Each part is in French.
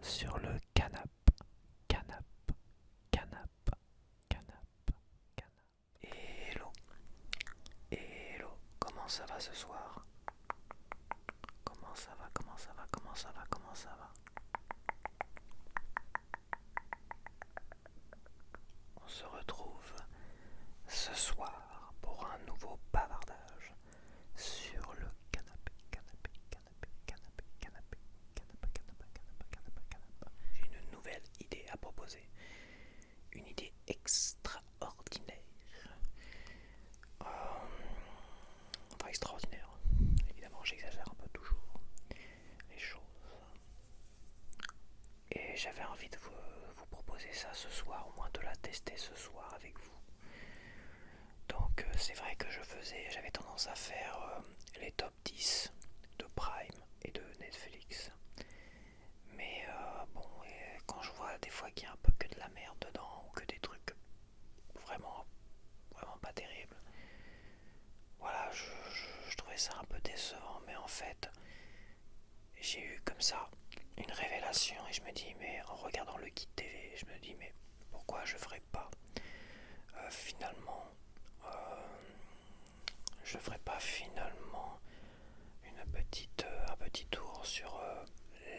sur le canap, canap, canap, canap, canap. Hello, hello, comment ça va ce soir? Comment ça va, comment ça va, comment ça va, comment ça va? On se retrouve ce soir pour un nouveau bavardage sur le canapé, canapé, canapé, canapé, canapé, canapé, canapé, canapé, canapé, canapé. J'ai une nouvelle idée à proposer, une idée extraordinaire. Enfin extraordinaire, évidemment j'exagère un peu toujours les choses. Et j'avais envie de vous proposer ça ce soir, au moins de la tester ce soir avec vous. Donc c'est vrai que j'avais tendance à faire les top 10 de Prime et de Netflix. Mais bon, quand je vois des fois qu'il y a un peu que de la merde dedans, ou que des trucs vraiment, vraiment pas terribles, voilà, je trouvais ça un peu décevant. Mais en fait, j'ai eu comme ça une révélation et je me dis, mais en regardant le guide TV, je me dis, mais pourquoi je ferais pas finalement je ferai pas finalement un petit tour sur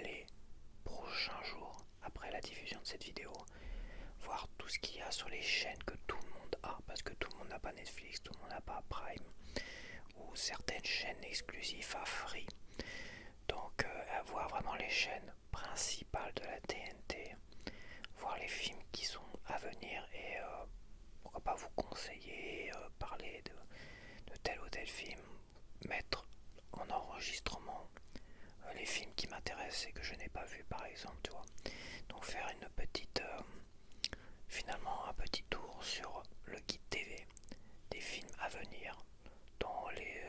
les prochains jours après la diffusion de cette vidéo, voir tout ce qu'il y a sur les chaînes que tout le monde a, parce que tout le monde n'a pas Netflix, tout le monde n'a pas Prime, ou certaines chaînes exclusives à Free. Donc voir vraiment les chaînes principales de la TNT, voir les films qui sont à venir et pourquoi pas vous conseiller, parler de tel ou tel film, mettre en enregistrement les films qui m'intéressent et que je n'ai pas vus par exemple, tu vois. Donc faire une petite, finalement un petit tour sur le guide TV des films à venir dans les,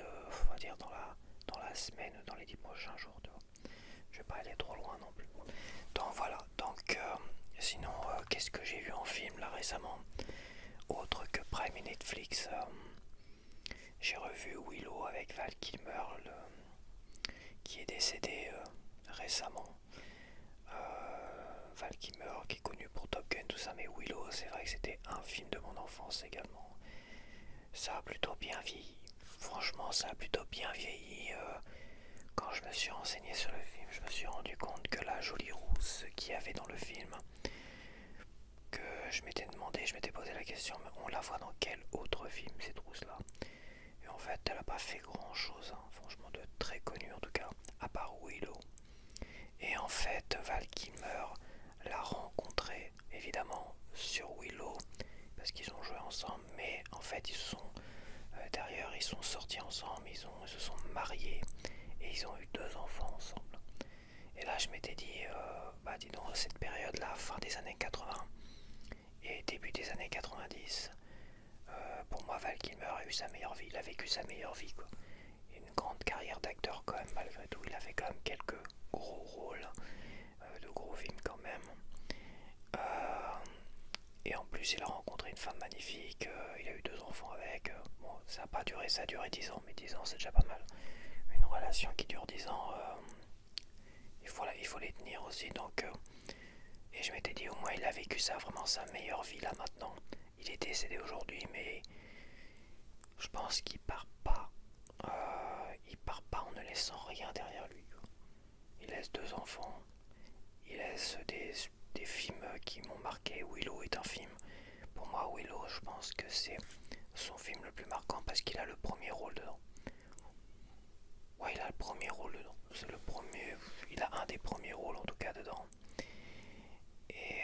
on va dire dans la semaine, dans les 10 prochains jours, tu vois. Je vais pas aller trop loin non plus. Donc voilà, donc sinon qu'est-ce que j'ai vu en film là récemment, autre que Prime et Netflix. J'ai revu Willow avec Val Kilmer, qui est décédé récemment. Val Kilmer qui est connu pour Top Gun, tout ça, mais Willow, c'est vrai que c'était un film de mon enfance également. Ça a plutôt bien vieilli. Franchement, ça a plutôt bien vieilli. Quand je me suis renseigné sur le film, je me suis rendu compte que la jolie rousse qu'il y avait dans le film, que je m'étais demandé, je m'étais posé la question, mais on la voit dans quel autre film cette rousse-là? Et en fait, elle a pas fait grand-chose, hein, franchement, de très connu en tout cas, à part Willow. Et en fait, Val Kilmer l'a rencontré évidemment sur Willow parce qu'ils ont joué ensemble, mais en fait ils sont derrière, ils sont sortis ensemble, ils se sont mariés et ils ont eu 2 enfants ensemble. Et là je m'étais dit, bah dis donc, cette période-là, fin des années 80 et début des années 90, pour moi Val Kilmer a eu sa meilleure vie, il a vécu sa meilleure vie quoi. Une grande carrière d'acteur quand même, malgré tout, il a fait quand même quelques gros rôles, de gros films quand même. Et en plus il a rencontré une femme magnifique, il a eu 2 enfants avec. Bon, ça a pas duré, ça a duré 10 ans, mais 10 ans c'est déjà pas mal. Une relation qui dure 10 ans, il faut les tenir aussi. Donc, et je m'étais dit au moins il a vécu ça, vraiment sa meilleure vie là maintenant. Il est décédé aujourd'hui, mais je pense qu'il part pas. Il part pas en ne laissant rien derrière lui. Il laisse 2 enfants, il laisse des films qui m'ont marqué. Willow est un film. Pour moi, Willow, je pense que c'est son film le plus marquant parce qu'il a le premier rôle dedans. Ouais, il a le premier rôle dedans. C'est le premier. Il a un des premiers rôles en tout cas dedans. Et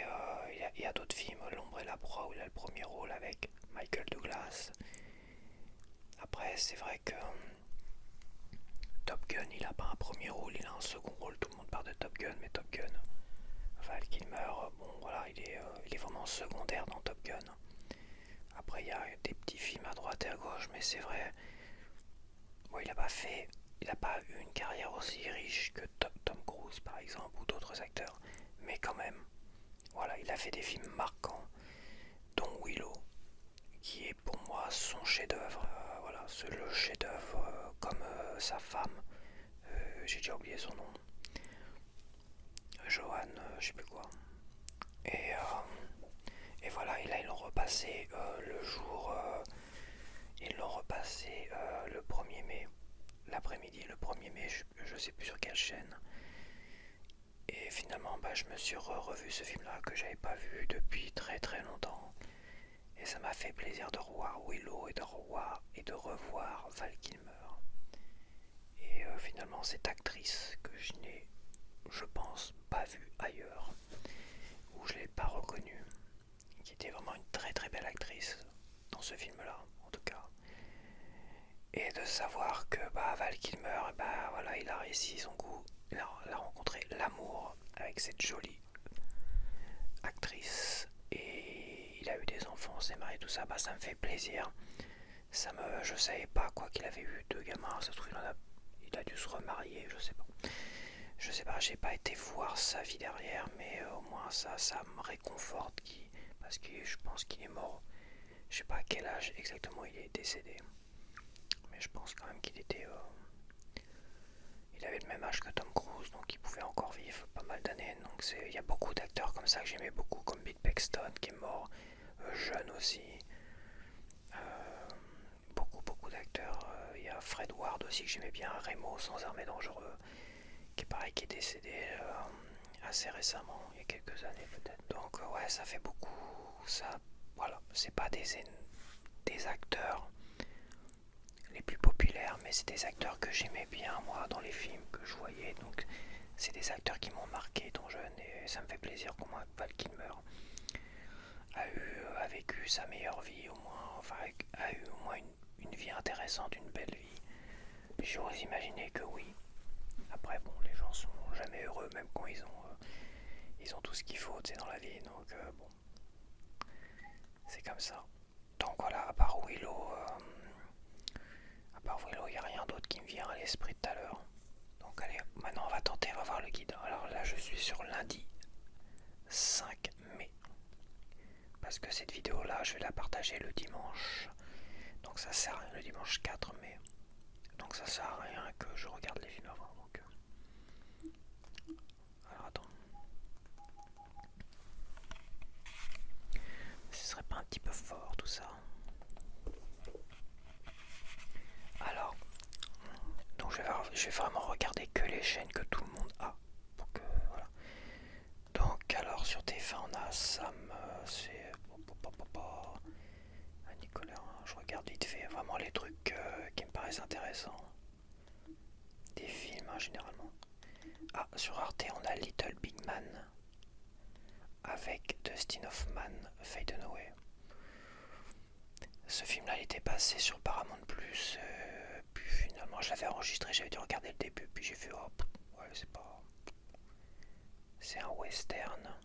il y a d'autres films, L'ombre et la proie, où il a le premier rôle avec Michael Douglas. Après, c'est vrai que Top Gun, il a pas un premier rôle, il a un second rôle. Tout le monde parle de Top Gun, mais Top Gun, Val Kilmer, bon voilà, il est vraiment secondaire dans Top Gun. Après, il y a des petits films à droite et à gauche, mais c'est vrai, bon, il a pas eu une carrière aussi riche que Tom Cruise par exemple, ou d'autres acteurs, mais quand même, voilà, il a fait des films marquants, dont Willow, qui est pour moi son chef-d'œuvre. Voilà, c'est le chef-d'œuvre, comme sa femme, j'ai déjà oublié son nom. Johan, je sais plus quoi. Et, voilà, et là ils l'ont repassé le jour, ils l'ont repassé le 1er mai, l'après-midi, le 1er mai, je sais plus sur quelle chaîne. Et finalement, je me suis revu ce film-là que j'avais pas vu depuis très très longtemps. Et ça m'a fait plaisir de revoir Willow et de revoir Val Kilmer. Et finalement, cette actrice que je n'ai, je pense, pas vue ailleurs, où je l'ai pas reconnue, qui était vraiment une très très belle actrice dans ce film-là, en tout cas. Et de savoir que Val Kilmer, voilà, il a réussi son coup, il a rencontré l'amour avec cette jolie actrice et il a eu des enfants, s'est marié, tout ça, ça me fait plaisir. Je savais pas quoi qu'il avait eu deux gamins, ça se trouve il a dû se remarier, je sais pas. Je sais pas, j'ai pas été voir sa vie derrière, mais au moins ça me réconforte parce que je pense qu'il est mort. Je sais pas à quel âge exactement il est décédé, mais je pense quand même qu'il était il avait le même âge que Tom Cruise, donc il pouvait encore vivre pas mal d'années. Donc il y a beaucoup d'acteurs comme ça que j'aimais beaucoup, comme Bill Paxton qui est mort jeune aussi. Beaucoup d'acteurs. Il y a Fred Ward aussi que j'aimais bien, Remo sans armes dangereux, qui pareil qui est décédé assez récemment, il y a quelques années peut-être. Donc ouais, ça fait beaucoup. Ça, voilà, c'est pas des acteurs les plus populaires, mais c'est des acteurs que j'aimais bien moi dans les films que je voyais, donc c'est des acteurs qui m'ont marqué étant jeune et ça me fait plaisir qu'au moins Val Kilmer a vécu sa meilleure vie au moins, enfin a eu au moins une vie intéressante, une belle vie. J'ose imaginer que oui. Après bon, les gens sont jamais heureux même quand ils ont tout ce qu'il faut dans la vie, donc bon, c'est comme ça. Donc voilà, à part Willow, il n'y a rien d'autre qui me vient à l'esprit tout à l'heure. Donc allez, maintenant on va tenter, on va voir le guide. Alors là je suis sur lundi 5 mai. Parce que cette vidéo là je vais la partager le dimanche. Donc ça sert à rien, le dimanche 4 mai. Donc ça sert à rien que je regarde les films avant. Donc, alors attends. Ce serait pas un petit peu fort tout ça? Alors, donc je vais vraiment regarder que les chaînes que tout le monde a. Voilà. Donc alors sur TF1 on a Sam, c'est Nicolas, je regarde vite fait vraiment les trucs qui me paraissent intéressants. Des films généralement. Ah, sur Arte on a Little Big Man avec Dustin Hoffman, Faye Dunaway. Ce film là il était passé sur Paramount Plus, puis finalement je l'avais enregistré, j'avais dû regarder le début, puis j'ai fait ouais c'est pas... C'est un western.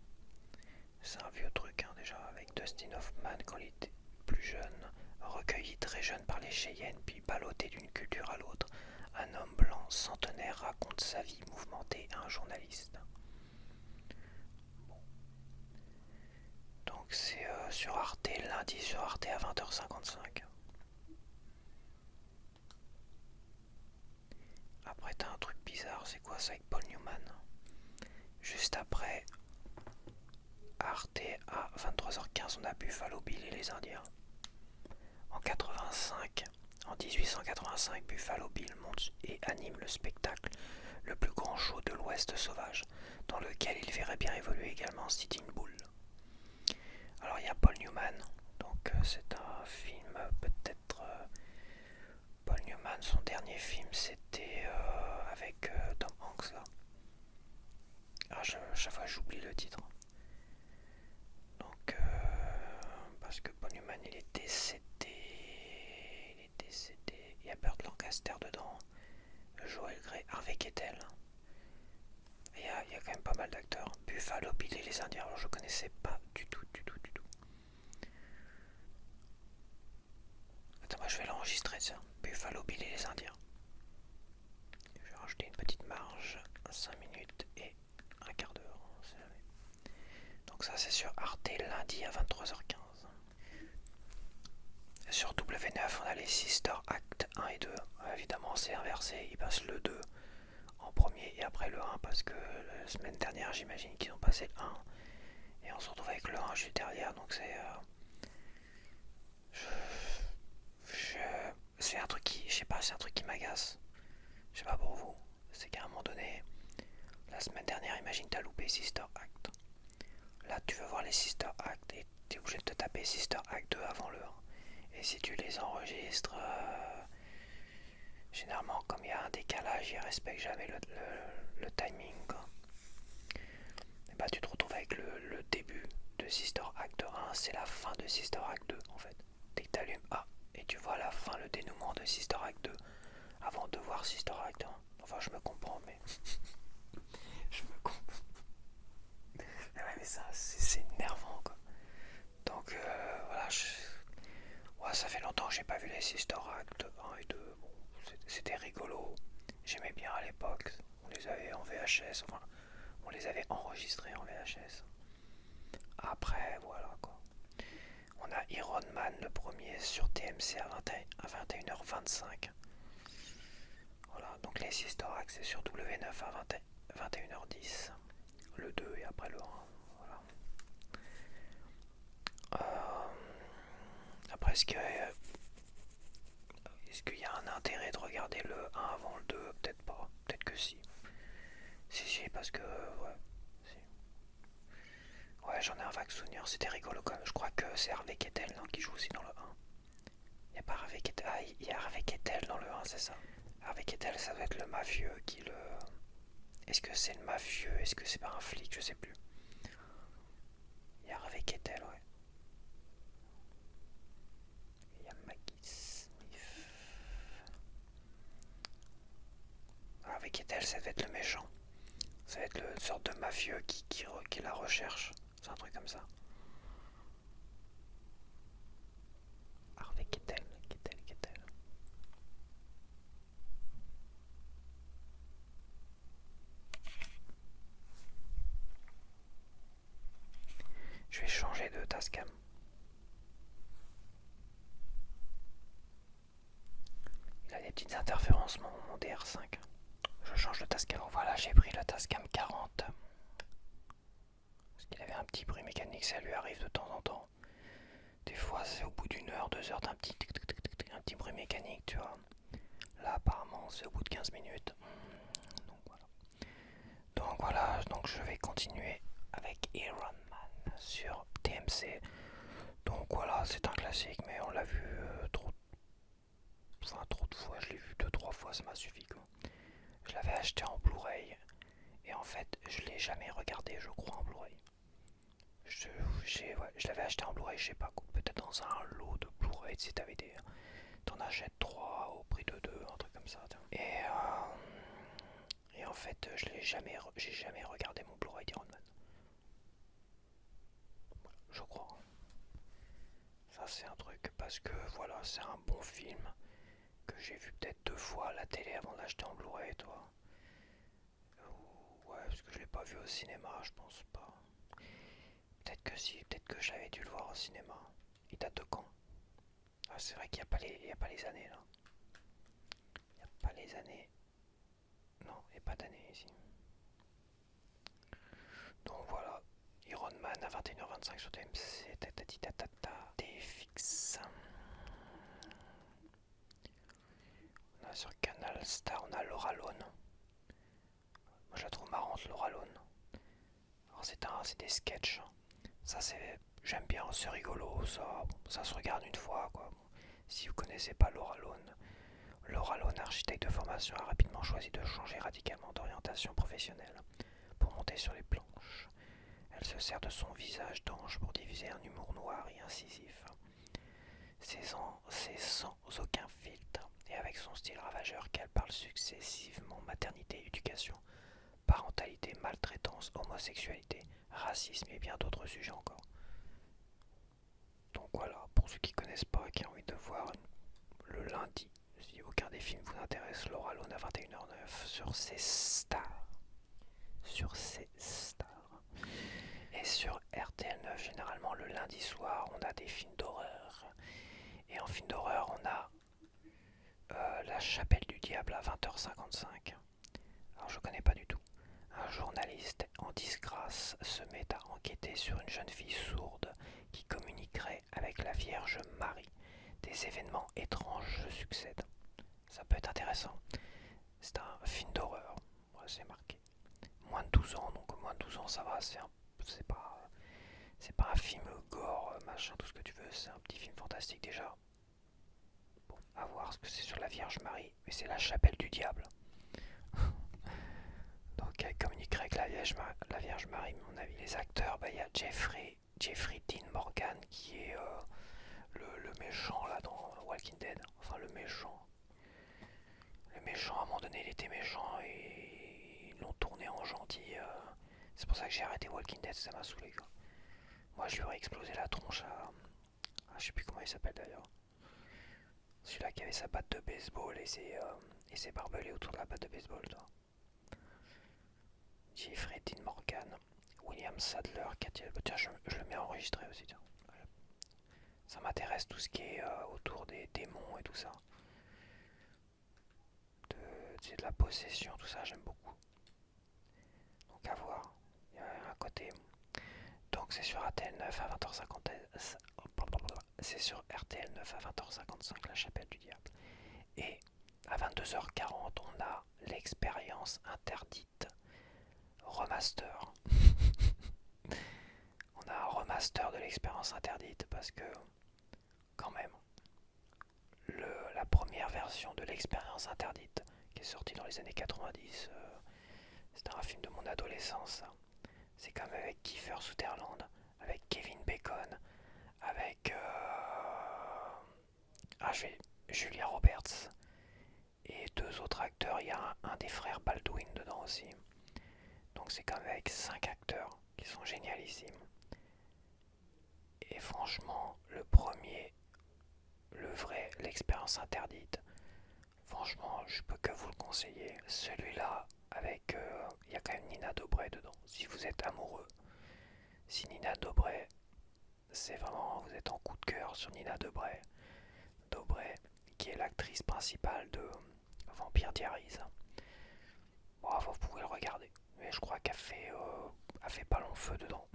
C'est un vieux truc déjà, avec Dustin Hoffman quand il était plus jeune, recueilli très jeune par les Cheyennes, puis ballotté d'une culture à l'autre. Un homme blanc centenaire raconte sa vie mouvementée à un journaliste. Bon. Donc c'est sur Arte, lundi sur Arte à 20h55. Après t'as un truc bizarre, c'est quoi ça avec Paul Newman? Juste après, Arte à 23h15, on a Buffalo Bill et les Indiens. En 1885, Buffalo Bill monte et anime le spectacle Le plus grand show de l'Ouest sauvage, dans lequel il verrait bien évoluer également Sitting Bull. Alors il y a Paul Newman, donc c'est un film peut-être... Paul Newman, son dernier film c'était avec Tom Hanks là. Ah, chaque fois j'oublie le titre. Donc, parce que Paul Newman il est décédé. Il y a Burt Lancaster dedans, Joel Grey, Harvey Keitel. Il y a quand même pas mal d'acteurs. Buffalo Bill et les Indiens, alors je connaissais pas du tout. Attends, moi je vais l'enregistrer ça. Buffalo Bill et les Indiens. Je vais rajouter une petite marge, 5 minutes et un quart d'heure. Donc ça c'est sur Arte lundi à 23h15. Sur W9 on a les Sister Act 1 et 2. Évidemment c'est inversé, ils passent le 2 en premier et après le un parce que la semaine dernière j'imagine qu'ils ont passé le un et on se retrouve avec le un juste derrière, donc c'est un truc qui, je sais pas, c'est un truc qui m'agace. Je sais pas pour vous, c'est qu'à un moment donné, la semaine dernière, imagine t'as loupé Sister Act. Là tu veux voir les Sister Act et t'es obligé de te taper Sister Act 2 avant le un. Et si tu les enregistres, généralement comme il y a un décalage, ils respectent jamais le timing, quoi. Et bah tu te retrouves avec le début de Sister Act 1, c'est la fin de Sister Act 2 en fait. Dès que t'allumes A et tu vois la fin, le dénouement de Sister Act 2 avant de voir Sister Act 1. Enfin je me comprends mais je me comprends. Mais ouais mais ça c'est énervant quoi. Donc voilà, ouais, ça fait longtemps que j'ai pas vu les Sister Act 1 et 2. Bon, c'était rigolo. J'aimais bien à l'époque. On les avait en VHS, enfin on les avait enregistrés en VHS. Après voilà quoi. On a Iron Man le premier sur TMC à 21h25. Voilà, donc les Sister Act c'est sur W9 à 21h10. Le 2 et après le 1. Voilà. Après, est-ce qu'il y a un intérêt de regarder le 1 avant le 2? Peut-être pas. Peut-être que si. Si, parce que. Ouais, si. Ouais, j'en ai un vague souvenir. C'était rigolo quand même. Je crois que c'est Harvey Keitel qui joue aussi dans le 1. Il n'y a pas Harvey Keitel. Ah, il y a Harvey Keitel dans le 1, c'est ça. Harvey Keitel, ça doit être le mafieux qui le. Est-ce que c'est le mafieux? Est-ce que c'est pas un flic? Je sais plus. Il y a Harvey Keitel, ouais. Il y a Maggie Smith. Harvey Keitel, ça doit être le méchant. Ça va être une sorte de mafieux qui la recherche. C'est un truc comme ça. Harvey Keitel. Je vais changer de Tascam. Il a des petites interférences, mon DR5. Je change de Tascam. Donc voilà, j'ai pris le Tascam 40. Parce qu'il avait un petit bruit mécanique, ça lui arrive de temps en temps. Des fois, c'est au bout d'une heure, 2 heures d'un un petit bruit mécanique, tu vois. Là, apparemment, c'est au bout de 15 minutes. Donc je vais continuer avec Iron Man sur TMC. Donc voilà, c'est un classique, mais on l'a vu trop de fois. Je l'ai vu 2-3 fois, ça m'a suffi quoi. Je l'avais acheté en Blu-ray et en fait, je l'ai jamais regardé, je crois, en Blu-ray. Je l'avais acheté en Blu-ray, je sais pas, peut-être dans un lot de Blu-ray, si t'avais des. T'en achètes 3 au prix de 2, un truc comme ça. Et en fait, j'ai jamais regardé mon Blu-ray d'Iron Man. Je crois. Ça c'est un truc parce que voilà, c'est un bon film que j'ai vu peut-être 2 fois à la télé avant de l'acheter en Blu-ray, toi. Ouais, parce que je l'ai pas vu au cinéma, je pense pas. Peut-être que si, peut-être que j'avais dû le voir au cinéma. Il date de quand? Ah, c'est vrai qu'il n'y a pas les années là. Il n'y a pas les années. Non, il n'y a pas d'année ici. Donc voilà, Iron Man à 21h25 sur TMC, tatati tatata, TFX. On a sur Canal Star, on a Laura Lone. Moi je la trouve marrante, Laura Lone. Alors c'est des sketchs. Ça j'aime bien, c'est rigolo, ça se regarde une fois quoi. Si vous connaissez pas Laura Lone, architecte de formation, a rapidement choisi de changer radicalement d'orientation professionnelle pour monter sur les planches. Elle se sert de son visage d'ange pour diffuser un humour noir et incisif. C'est sans aucun filtre et avec son style ravageur qu'elle parle successivement maternité, éducation, parentalité, maltraitance, homosexualité, racisme et bien d'autres sujets encore. Donc voilà, pour ceux qui connaissent pas, qui ont envie de voir le lundi, si aucun des films vous intéresse, Laura Lone à 21h09 sur C-Star. Sur C-Star. Et sur RTL9, généralement le lundi soir, on a des films d'horreur. Et en film d'horreur, on a La Chapelle du Diable à 20h55 Alors je connais pas du tout. Un journaliste en disgrâce se met à enquêter sur une jeune fille sourde qui communiquerait avec la Vierge Marie. Des événements étranges se succèdent. Ça peut être intéressant. C'est un film d'horreur. Ouais, c'est marqué. Moins de 12 ans, donc moins de 12 ans ça va, c'est pas un film gore, machin, tout ce que tu veux, c'est un petit film fantastique déjà. Bon, à voir, parce que c'est sur la Vierge Marie, mais c'est la chapelle du diable. Donc elle communiquerait avec la Vierge Marie, à mon avis. Les acteurs, bah, il y a Jeffrey Dean Morgan qui est le méchant là dans Walking Dead. Enfin le méchant. Le méchant, à un moment donné, il était méchant et ils l'ont tourné en gentil. C'est pour ça que j'ai arrêté Walking Dead, ça m'a saoulé quoi. Moi je lui aurais explosé la tronche à je sais plus comment il s'appelle d'ailleurs. Celui-là qui avait sa batte de baseball et ses barbelés autour de la batte de baseball. Toi. Jeffrey Dean Morgan, William Sadler, Katia. Tiens, je le mets enregistré aussi. Tiens. Voilà. Ça m'intéresse tout ce qui est autour des démons et tout ça. De la possession, tout ça, j'aime beaucoup. Donc à voir. Il y a un côté. Donc c'est sur RTL 9 à 20h50. C'est sur RTL 9 à 20h55, la chapelle du diable. Et à 22h40, on a l'expérience interdite. Remaster. On a un remaster de l'expérience interdite parce que, quand même, la première version de l'expérience interdite, qui est sortie dans les années 90, c'était un film de mon adolescence. C'est comme avec Kiefer Sutherland, avec Kevin Bacon, avec Julia Roberts et deux autres acteurs. Il y a un des frères Baldwin dedans aussi. Donc c'est comme avec 5 acteurs qui sont génialissimes. Et franchement, le premier, le vrai, l'expérience interdite, franchement, je peux que vous le conseiller. Celui-là, avec, il y a quand même Nina Dobrev dedans. Si vous êtes amoureux, si Nina Dobrev, c'est vraiment, vous êtes en coup de cœur sur Nina Dobrev, qui est l'actrice principale de Vampire Diaries. Bon, vous pouvez le regarder, mais je crois elle fait pas long feu dedans.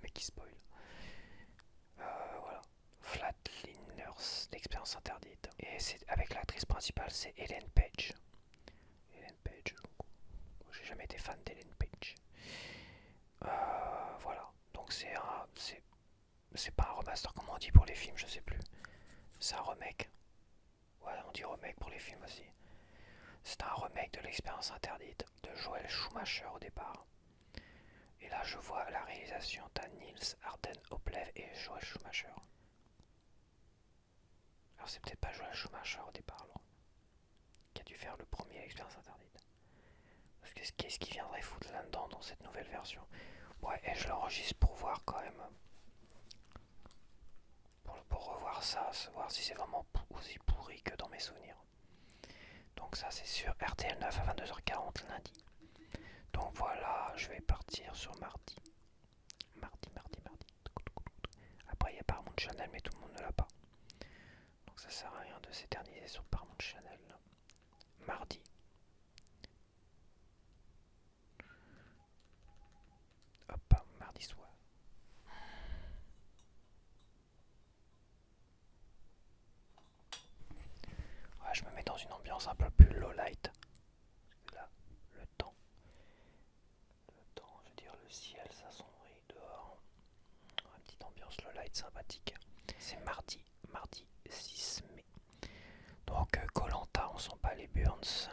Mais qui spoil. Voilà. Flatliners, l'expérience interdite. Et c'est avec l'actrice principale, c'est Ellen Page. Ellen Page. J'ai jamais été fan d'Ellen Page. Voilà. Donc c'est pas un remaster comme on dit pour les films, je sais plus. C'est un remake. Ouais, on dit remake pour les films aussi. C'est un remake de l'expérience interdite de Joel Schumacher au départ. Et là, je vois la réalisation de Niels Arden Oplev et Joel Schumacher. Alors, c'est peut-être pas Joel Schumacher au départ, alors, qui a dû faire le premier expérience interdite. Parce que qu'est-ce qu'il viendrait foutre là-dedans dans cette nouvelle version? Ouais, et je l'enregistre pour voir quand même. Pour revoir ça, voir si c'est vraiment aussi pourri que dans mes souvenirs. Donc ça, c'est sur RTL 9 à 22h40 lundi. Donc voilà, je vais partir sur mardi. Mardi. Après, il y a Paramount Channel, mais tout le monde ne l'a pas. Donc ça sert à rien de s'éterniser sur Paramount Channel. Mardi. Hop, mardi soir. Ouais, je me mets dans une ambiance un peu plus low light. Parce que là, le temps, je veux dire, le ciel s'assombrit dehors. Une petite ambiance low light sympathique. C'est mardi 6 mai. Donc Koh-Lanta, on sent pas les burns.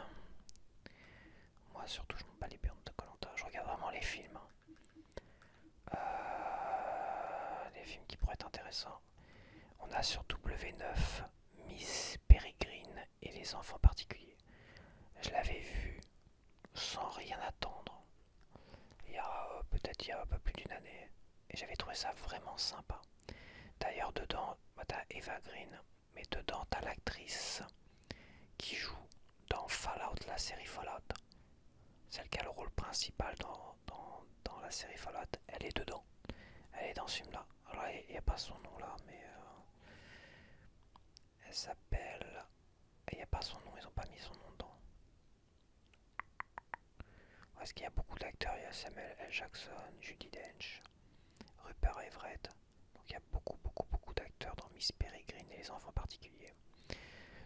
Moi surtout je m'en bats les burns de Koh-Lanta. Je regarde vraiment les films. Des films qui pourraient être intéressants. On a sur W9 Miss Peregrine et les enfants particuliers. Je l'avais vu sans rien attendre. Il y a peut-être il y a un peu plus d'une année. Et j'avais trouvé ça vraiment sympa. D'ailleurs dedans, t'as Eva Green, mais dedans t'as l'actrice qui joue dans Fallout, la série Fallout. Celle qui a le rôle principal dans la série Fallout, elle est dedans. Elle est dans ce film-là. Alors, il n'y a pas son nom là, mais elle s'appelle. Il n'y a pas son nom, ils n'ont pas mis son nom dedans. qu'il y a beaucoup d'acteurs. Il y a Samuel L. Jackson, Judi Dench, Rupert Everett. Donc il y a beaucoup d'acteurs dans Miss Peregrine et les enfants particuliers.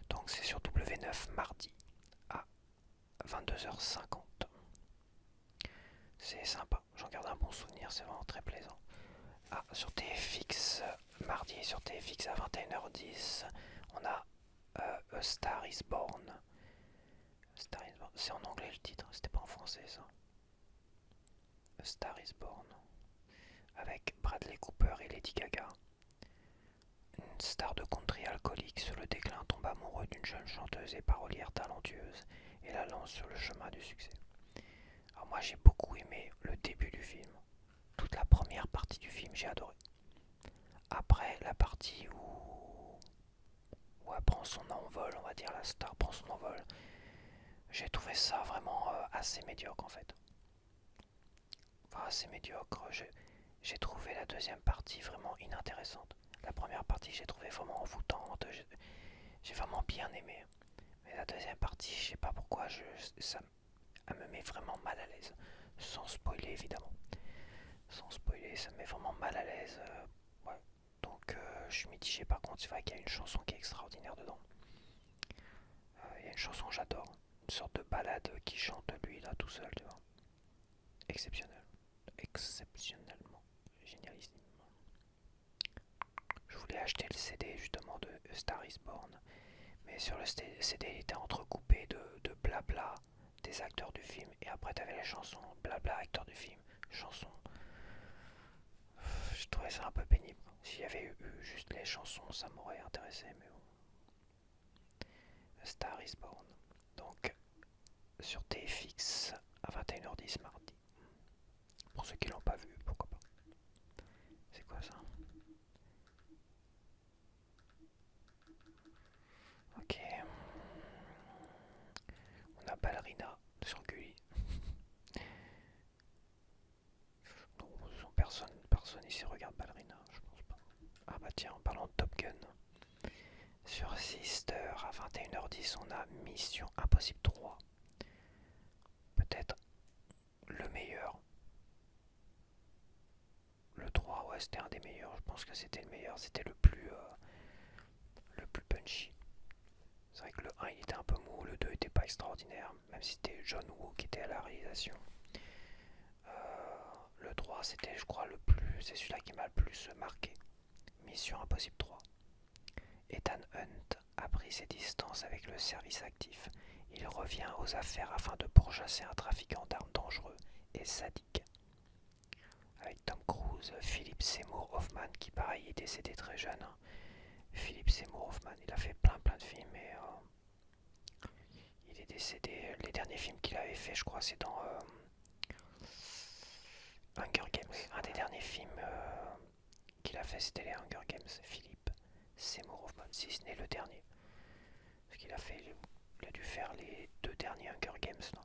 Donc c'est sur W9 mardi à 22h50. C'est sympa, j'en garde un bon souvenir, c'est vraiment très plaisant. Ah, sur TFX, mardi sur TFX à 21h10, on a A Star is Born. C'est en anglais le titre, c'était pas en français ça. A Star is Born. Avec Bradley Cooper et Lady Gaga. Une star de country alcoolique sur le déclin tombe amoureux d'une jeune chanteuse et parolière talentueuse et la lance sur le chemin du succès. Alors moi j'ai beaucoup aimé le début du film. Toute la première partie du film j'ai adoré. Après la partie où elle prend son envol, on va dire la star prend son envol, j'ai trouvé ça vraiment assez médiocre en fait. Enfin assez médiocre, j'ai trouvé la deuxième partie vraiment inintéressante. La première partie j'ai trouvé vraiment envoûtante, j'ai vraiment bien aimé. Mais la deuxième partie, je sais pas pourquoi, elle me met vraiment mal à l'aise. Sans spoiler évidemment. Sans spoiler, ça me met vraiment mal à l'aise. Ouais. Donc je suis mitigé. Par contre, c'est vrai qu'il y a une chanson qui est extraordinaire dedans. Il y a une chanson que j'adore. Une sorte de balade qui chante lui là tout seul, tu vois. Exceptionnel. Exceptionnellement. Génialissime. Je voulais acheter le CD justement de A Star is Born. Mais sur le CD, il était entrecoupé de blabla des acteurs du film. Et après, t'avais les chansons. Blabla, acteurs du film. Chansons. Je trouvais ça un peu pénible. S'il y avait eu juste les chansons, ça m'aurait intéressé. Mais bon. A Star is Born. Donc, sur TFX à 21h10 mardi. Pour ceux qui l'ont pas vu, pourquoi pas. C'est quoi ça? Ok. On a Ballerina sur Gulli. Non, personne ici regarde Ballerina, je pense pas. Ah bah tiens, en parlant de Top Gun. Sur Sister à 21h10, on a Mission Impossible 3. Peut-être le meilleur. Le 3, ouais, c'était un des meilleurs. Je pense que c'était le meilleur. C'était le plus punchy. C'est vrai que le 1 il était un peu mou, le 2 était pas extraordinaire, même si c'était John Woo qui était à la réalisation. Le 3 c'était je crois c'est celui-là qui m'a le plus marqué. Mission Impossible 3. Ethan Hunt a pris ses distances avec le service actif. Il revient aux affaires afin de pourchasser un trafiquant d'armes dangereux et sadique. Avec Tom Cruise, Philip Seymour Hoffman qui pareil est décédé très jeune. Philip Seymour Hoffman, il a fait plein de films et il est décédé. Les derniers films qu'il avait fait, je crois, c'est dans Hunger Games. Un des derniers films qu'il a fait, c'était les Hunger Games. Philip Seymour Hoffman, si ce n'est le dernier. Parce qu'il a fait, il a dû faire les deux derniers Hunger Games, non?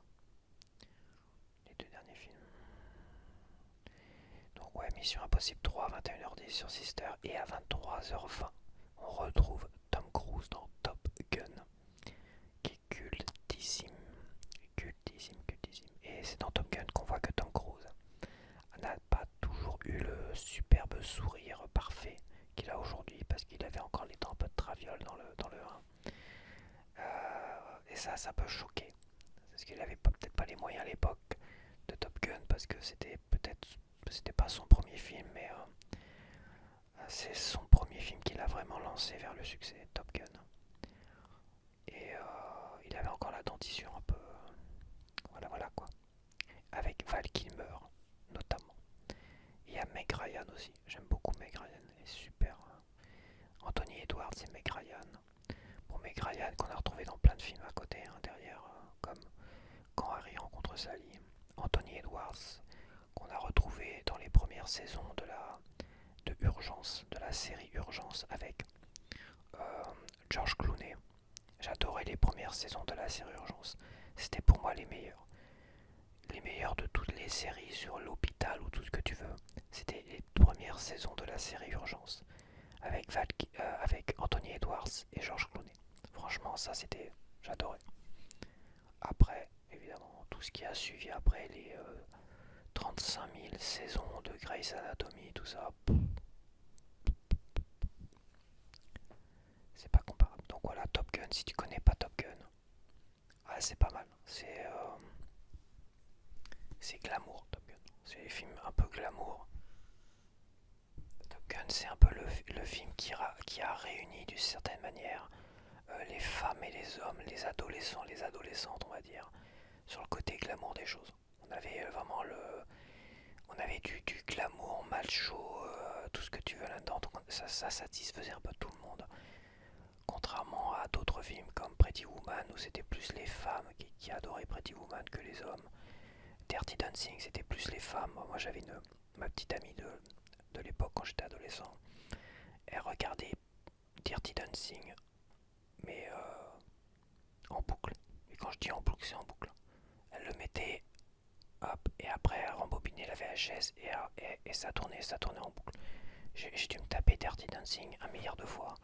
Les deux derniers films. Donc ouais, Mission Impossible 3 à 21h10 sur Sister et à 23h20, on retrouve Tom Cruise dans Top Gun, qui est cultissime. Et c'est dans Top Gun qu'on voit que Tom Cruise n'a pas toujours eu le superbe sourire parfait qu'il a aujourd'hui, parce qu'il avait encore les dents un peu de traviole dans le 1. Et ça peut choquer. Parce qu'il avait peut-être pas les moyens à l'époque de Top Gun, parce que c'était pas son premier film, mais c'est son premier film qui l'a vraiment lancé vers le succès, Top Gun. Et il avait encore la dentition un peu. Voilà quoi. Avec Val Kilmer, notamment. Il y a Meg Ryan aussi. J'aime beaucoup Meg Ryan. Elle est super. Anthony Edwards et Meg Ryan. Bon, Meg Ryan qu'on a retrouvé dans plein de films à côté, hein, derrière, comme Quand Harry rencontre Sally. Anthony Edwards, qu'on a retrouvé dans les premières saisons de Urgence, de la série Urgence avec George Clooney. J'adorais les premières saisons de la série Urgence. C'était pour moi les meilleurs. Les meilleurs de toutes les séries sur l'hôpital ou tout ce que tu veux. C'était les premières saisons de la série Urgence. Avec Anthony Edwards et George Clooney. Franchement, ça c'était. J'adorais. Après, évidemment, tout ce qui a suivi après les 35 000 saisons de Grey's Anatomy, tout ça, c'est pas comparable. Donc voilà, Top Gun, si tu connais pas Top Gun, ah, c'est pas mal. C'est glamour, Top Gun. C'est des films un peu glamour. Top Gun, c'est un peu le film qui a réuni d'une certaine manière les femmes et les hommes, les adolescents, les adolescentes, on va dire, sur le côté glamour des choses. On avait vraiment on avait du glamour, macho, tout ce que tu veux là-dedans. Donc ça satisfaisait un peu tout le monde. Contrairement à d'autres films comme Pretty Woman où c'était plus les femmes qui adoraient Pretty Woman que les hommes. Dirty Dancing, c'était plus les femmes. Moi j'avais ma petite amie de l'époque quand j'étais adolescent. Elle regardait Dirty Dancing, mais en boucle. Et quand je dis en boucle, c'est en boucle. Elle le mettait, hop, et après elle rembobinait la VHS et ça tournait en boucle. J'ai dû me taper Dirty Dancing 1 milliard de fois.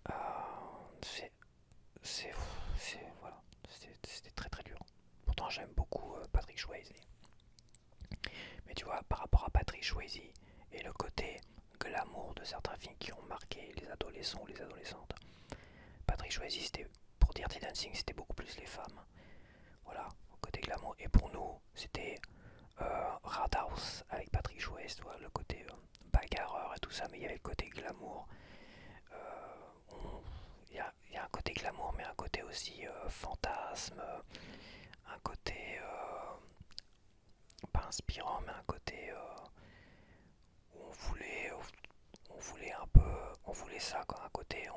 Euh, c'est, voilà, c'était très très dur. Pourtant j'aime beaucoup Patrick Swayze. Mais tu vois, par rapport à Patrick Swayze et le côté glamour de certains films qui ont marqué les adolescents ou les adolescentes, Patrick Swayze, pour Dirty Dancing, c'était beaucoup plus les femmes. Voilà, au côté glamour. Et pour nous, c'était Roadhouse avec Patrick Swayze, le côté bagarreur et tout ça, mais il y avait le côté glamour. Il y a un côté glamour, mais un côté aussi fantasme, un côté pas inspirant, mais un côté où on voulait un peu, on voulait ça, quoi, un côté,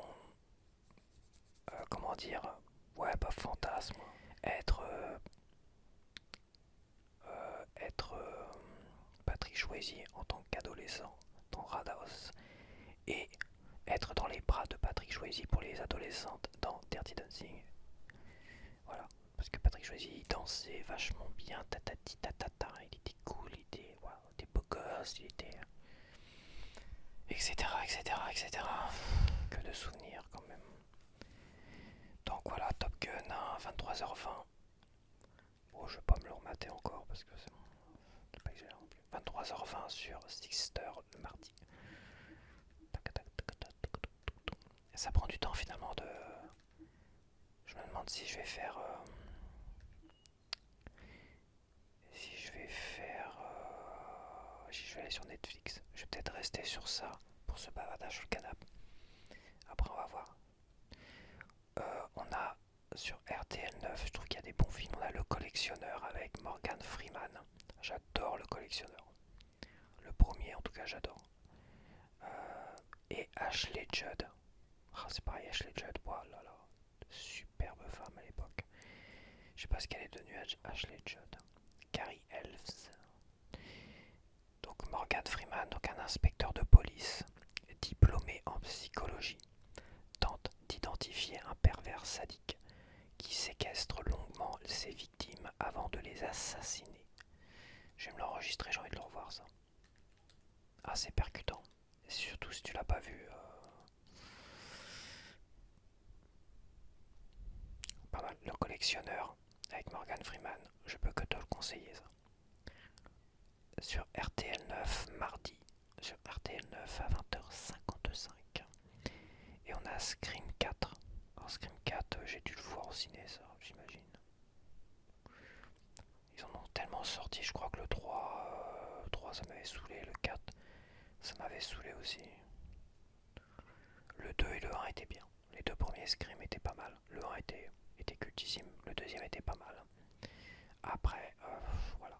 comment dire, ouais, pas fantasme, être, être Patrick Swayze en tant qu'adolescent dans Roadhouse et être dans les bras de Patrick Swayze pour les adolescentes dans Dirty Dancing. Voilà, parce que Patrick Swayze il dansait vachement bien, tatati tatata, il était cool, il était, wow, il était beau gosse, il était, etc., etc., etc. Que de souvenirs quand même. Donc voilà, Top Gun, hein, 23h20. Bon, je vais pas me le remater encore parce que c'est pas exagérant non plus. 23h20 sur Sixter le mardi. Ça prend du temps finalement de. Je me demande si je vais faire. Si je vais aller sur Netflix. Je vais peut-être rester sur ça pour ce bavardage sur le canapé. Après, on va voir. On a sur RTL9, je trouve qu'il y a des bons films. On a Le Collectionneur avec Morgan Freeman. J'adore Le Collectionneur. Le premier, en tout cas, j'adore. Et Ashley Judd. Ah, c'est pareil, Ashley Judd. Voilà, là. Superbe femme à l'époque. Je sais pas ce qu'elle est devenue, Ashley Judd. Carrie Elves. Donc Morgan Freeman, donc un inspecteur de police diplômé en psychologie, tente d'identifier un pervers sadique qui séquestre longuement ses victimes avant de les assassiner. Je vais me l'enregistrer, j'ai envie de le revoir ça. Ah, c'est percutant. Et surtout si tu l'as pas vu. Pas mal. Le Collectionneur avec Morgan Freeman, je peux que te le conseiller ça. Sur RTL9 mardi, sur RTL9 à 20h55. Et on a Scream 4. Alors Scream 4, j'ai dû le voir au ciné ça, j'imagine. Ils en ont tellement sorti, je crois que le 3 ça m'avait saoulé, le 4 ça m'avait saoulé aussi. Le 2 et le 1 étaient bien. Les deux premiers Scream étaient pas mal. Le 1 était cultissime, le deuxième était pas mal. Après, voilà.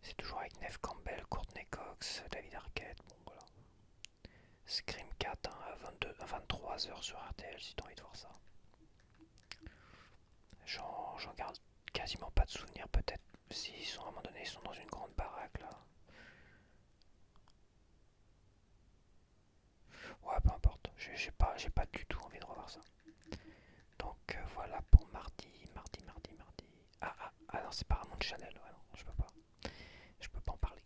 C'est toujours avec Neve Campbell, Courtney Cox, David Arquette, bon voilà. Scream 4 hein, à 23h sur RTL si t'as envie de voir ça. J'en garde quasiment pas de souvenirs, peut-être s'ils sont à un moment donné, ils sont dans une grande baraque là. Ouais, peu importe, j'ai pas du tout envie de revoir ça. Donc voilà pour mardi. Ah non, c'est Paramount Channel, ouais, non, je peux pas en parler.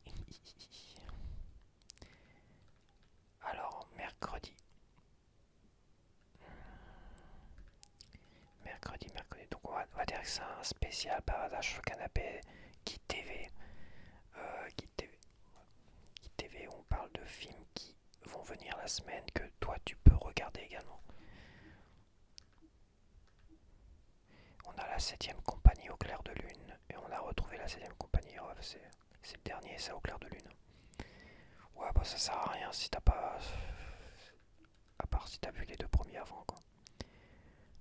Alors, mercredi, donc on va dire que c'est un spécial bavardage sur le canapé, Guide TV. Guide TV. Guide TV, on parle de films qui vont venir la semaine que toi tu peux regarder également. On a la 7ème compagnie au clair de lune et on a retrouvé la 7ème compagnie. Oh, c'est le dernier, ça, au clair de lune. Ouais, bah ça sert à rien si t'as pas. À part si t'as vu les deux premiers avant, quoi.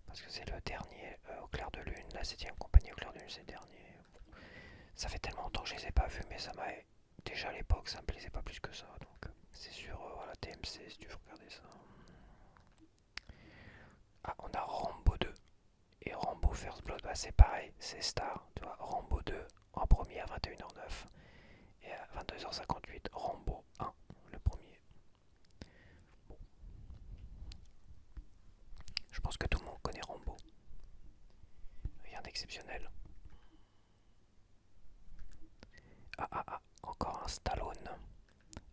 Parce que c'est le dernier au clair de lune, la 7ème compagnie au clair de lune, c'est le dernier. Ça fait tellement longtemps que je les ai pas vus, mais ça m'a. Déjà à l'époque, ça me plaisait pas plus que ça. Donc c'est sur voilà, TMC si tu veux regarder ça. Ah, on a Rambo 2 et Rambo First Blood. Bah, c'est pareil, c'est Star. Tu vois, Rambo 2 en premier à 21h09 et à 22h58, Rambo 1, le premier. Bon. Je pense que tout le monde connaît Rambo. Rien d'exceptionnel. Encore un Stallone.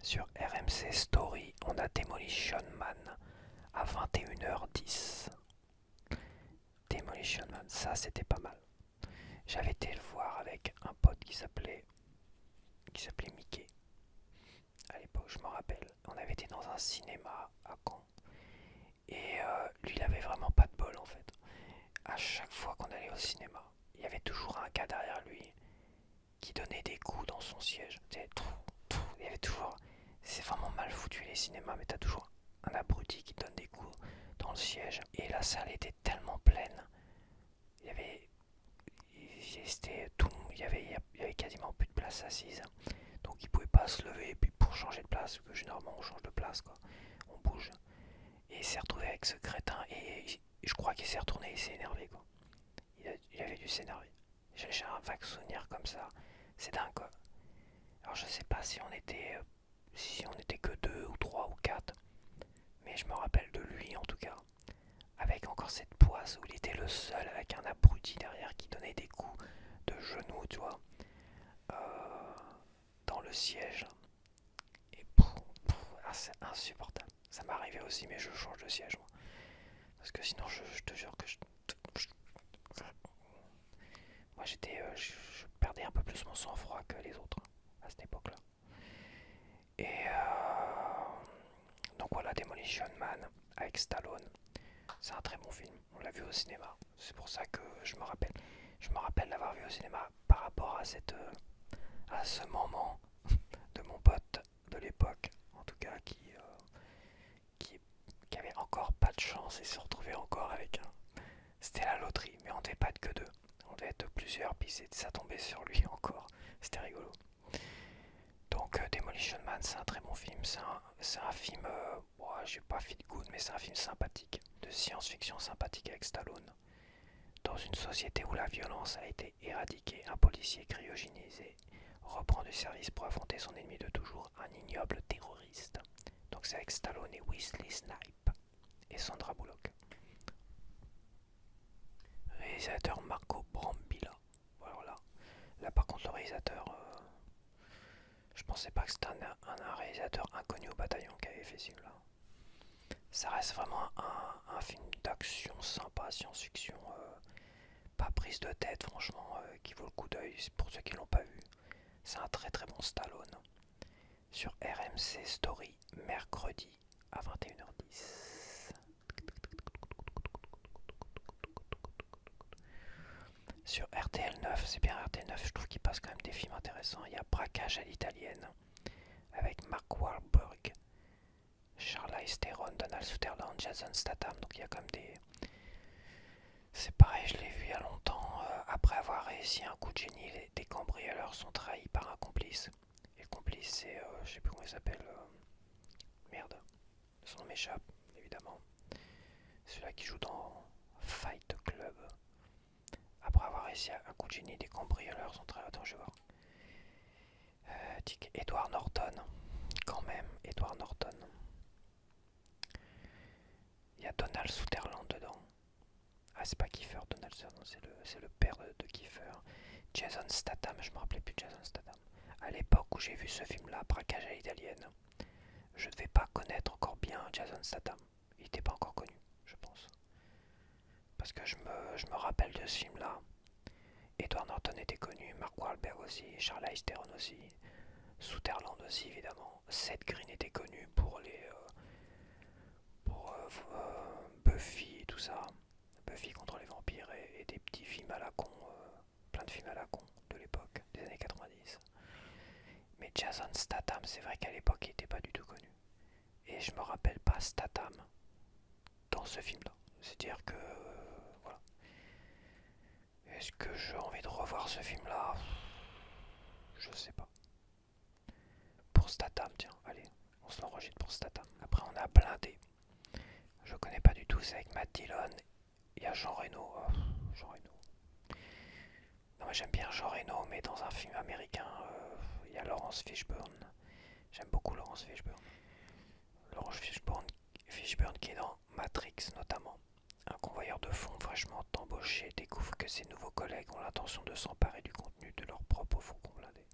Sur RMC Story, on a Demolition Man à 21h10. Demolition Man, ça c'était pas mal. J'avais été le voir avec un pote qui s'appelait Mickey. À l'époque, je me rappelle, on avait été dans un cinéma à Caen. Et lui, il avait vraiment pas de bol en fait. À chaque fois qu'on allait au cinéma, il y avait toujours un gars derrière lui qui donnait des coups dans son siège. Il y avait toujours. C'est vraiment mal foutu les cinémas, mais t'as toujours un abruti qui donne des coups dans le siège. Et la salle était tellement pleine. Il y avait. C'était tout. Il y avait quasiment plus de place assise. Donc il pouvait pas se lever et puis pour changer de place, parce que généralement on change de place quoi. On bouge. Et il s'est retrouvé avec ce crétin et je crois qu'il s'est retourné et il s'est énervé quoi. Il avait dû s'énerver. J'ai un vague souvenir comme ça. C'est dingue quoi. Alors je sais pas si on était que deux ou trois ou quatre, mais je me rappelle de lui en tout cas, avec encore cette poisse où il était le seul avec un abruti derrière qui donnait des coups de genoux, tu vois, euh, dans le siège. Et c'est insupportable. Ça m'arrivait aussi, mais je change de siège moi. Parce que sinon je te jure que moi je perdais un peu plus mon sang-froid que les autres à cette époque-là. Et donc voilà, Demolition Man avec Stallone. C'est un très bon film. On l'a vu au cinéma. C'est pour ça que je me rappelle. Je me rappelle l'avoir vu au cinéma par rapport à ce moment de mon pote de l'époque, en tout cas qui, qui avait encore pas de chance et se retrouvait encore avec un. C'était la loterie, mais on devait pas être que deux. On devait être plusieurs, puis ça tombait sur lui encore. C'était rigolo. Donc Demolition Man, c'est un très bon film. C'est un film, j'ai pas feel good, mais c'est un film sympathique, de science-fiction sympathique avec Stallone. Dans une société où la violence a été éradiquée, un policier cryogénisé reprend du service pour affronter son ennemi de toujours, un ignoble terroriste. Donc c'est avec Stallone et Wesley Snipes et Sandra Bullock. Réalisateur Marco Brambilla. Voilà. Là par contre le réalisateur, je pensais pas que c'était un réalisateur inconnu au bataillon qui avait fait ce film là. Ça reste vraiment un film d'action sympa, science-fiction, pas prise de tête franchement, qui vaut le coup d'œil pour ceux qui l'ont pas vu. C'est un très très bon Stallone. Sur RMC Story, mercredi à 21h10. Sur RTL 9, c'est bien RTL 9, je trouve qu'il passe quand même des films intéressants. Il y a Braquage à l'italienne avec Mark Wahlberg, Charlize Theron, Donald Sutherland, Jason Statham. Donc il y a quand même des. C'est pareil, je l'ai vu il y a longtemps. Après avoir réussi un coup de génie, des cambrioleurs sont trahis par un complice. Et le complice, c'est. Je sais plus comment il s'appelle. Merde. Son nom m'échappe, évidemment. Celui-là qui joue dans Fight Club. Après avoir réussi un coup de génie, des cambrioleurs sont trahis. Attends, je vais voir. Edward Norton. Quand même, Edward Norton. Il y a Donald Sutherland dedans. Ah, c'est pas Kiefer, Donald Sutherland, c'est le père de Kiefer. Jason Statham, je me rappelais plus de Jason Statham. À l'époque où j'ai vu ce film-là, Braquage à l'italienne, je ne devais pas connaître encore bien Jason Statham. Il n'était pas encore connu, je pense. Parce que je me rappelle de ce film-là. Edward Norton était connu, Mark Wahlberg aussi, Charlize Theron aussi, Sutherland aussi évidemment. Seth Green était connu pour Buffy et tout ça. Buffy contre les vampires et des petits films à la con, plein de films à la con de l'époque, des années 90. Mais Jason Statham, c'est vrai qu'à l'époque il était pas du tout connu. Et je me rappelle pas Statham dans ce film-là. C'est-à-dire que voilà. Est-ce que j'ai envie de revoir ce film-là? Je sais pas. Pour Statham, tiens, allez, on se l'enregistre pour Statham. Après on a Blindé. Je connais pas du tout, c'est avec Matt Dillon. Il y a Jean Reno. Jean Reno. Non, mais j'aime bien Jean Reno, mais dans un film américain, il y a Laurence Fishburne. J'aime beaucoup Laurence Fishburne. Laurence Fishburne qui est dans Matrix notamment. Un convoyeur de fonds fraîchement embauché découvre que ses nouveaux collègues ont l'intention de s'emparer du contenu de leur propre fourgon blindé.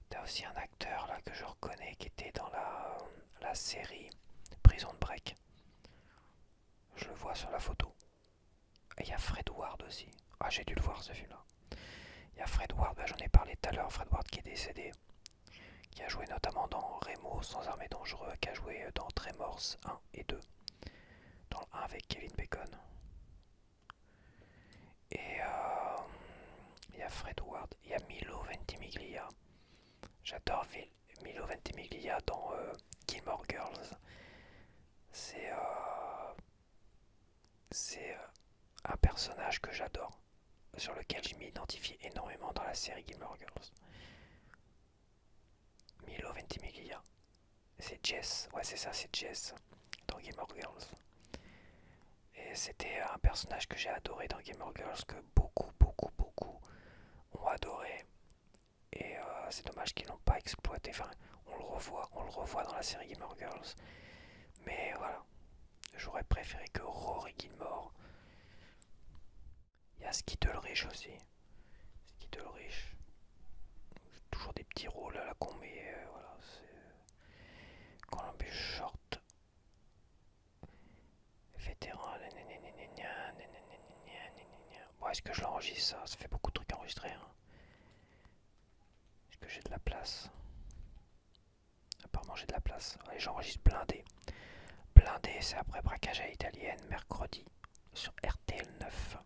T'as aussi un acteur là que je reconnais qui était dans la série Prison Break. Je le vois sur la photo. Et il y a Fred Ward aussi. Ah, j'ai dû le voir ce film-là. Il y a Fred Ward, bah, j'en ai parlé tout à l'heure. Fred Ward qui est décédé, qui a joué notamment dans Remo, Sans armes et dangereux, qui a joué dans Tremors 1 et 2. Dans le 1 avec Kevin Bacon. Et il y a Fred Ward, il y a Milo Ventimiglia. J'adore Milo Ventimiglia dans Gilmore Girls. C'est un personnage que j'adore, sur lequel je m'identifie énormément dans la série Gilmore Girls. Milo Ventimiglia. C'est Jess, ouais c'est ça, c'est Jess dans Gilmore Girls. Et c'était un personnage que j'ai adoré dans Gilmore Girls, que beaucoup ont adoré. Et c'est dommage qu'ils l'ont pas exploité. Enfin, on le revoit dans la série Gilmore Girls. Mais voilà, j'aurais préféré que Rory Gilmore. Il y a Skeet Ulrich aussi. Skeet Ulrich. Toujours des petits rôles à la con, mais voilà, c'est Columbus Short. Vétéran. Bon, est-ce que je l'enregistre ça? Ça fait beaucoup de trucs à enregistrer. Hein. Est-ce que j'ai de la place? Apparemment j'ai de la place. Allez, j'enregistre Blindé. Blindé, c'est après Braquage à l'italienne, mercredi, sur RTL 9.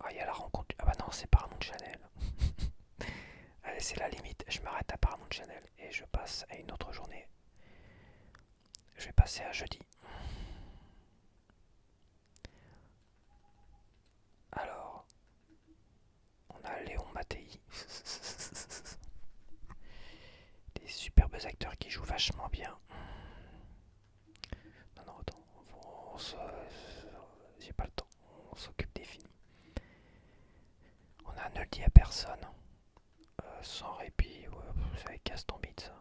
Ah, il y a la rencontre. Ah bah non, c'est Paramount Channel. Allez, c'est la limite. Je m'arrête à Paramount Channel et je passe à une autre journée. Je vais passer à jeudi. Alors, on a Léon Mattei. Des superbes acteurs qui jouent vachement bien. Non, attends. J'ai pas le temps. On s'occupe des films. On a Ne le dit à personne. Sans répit. Ouais, c'est avec Gastambide ça.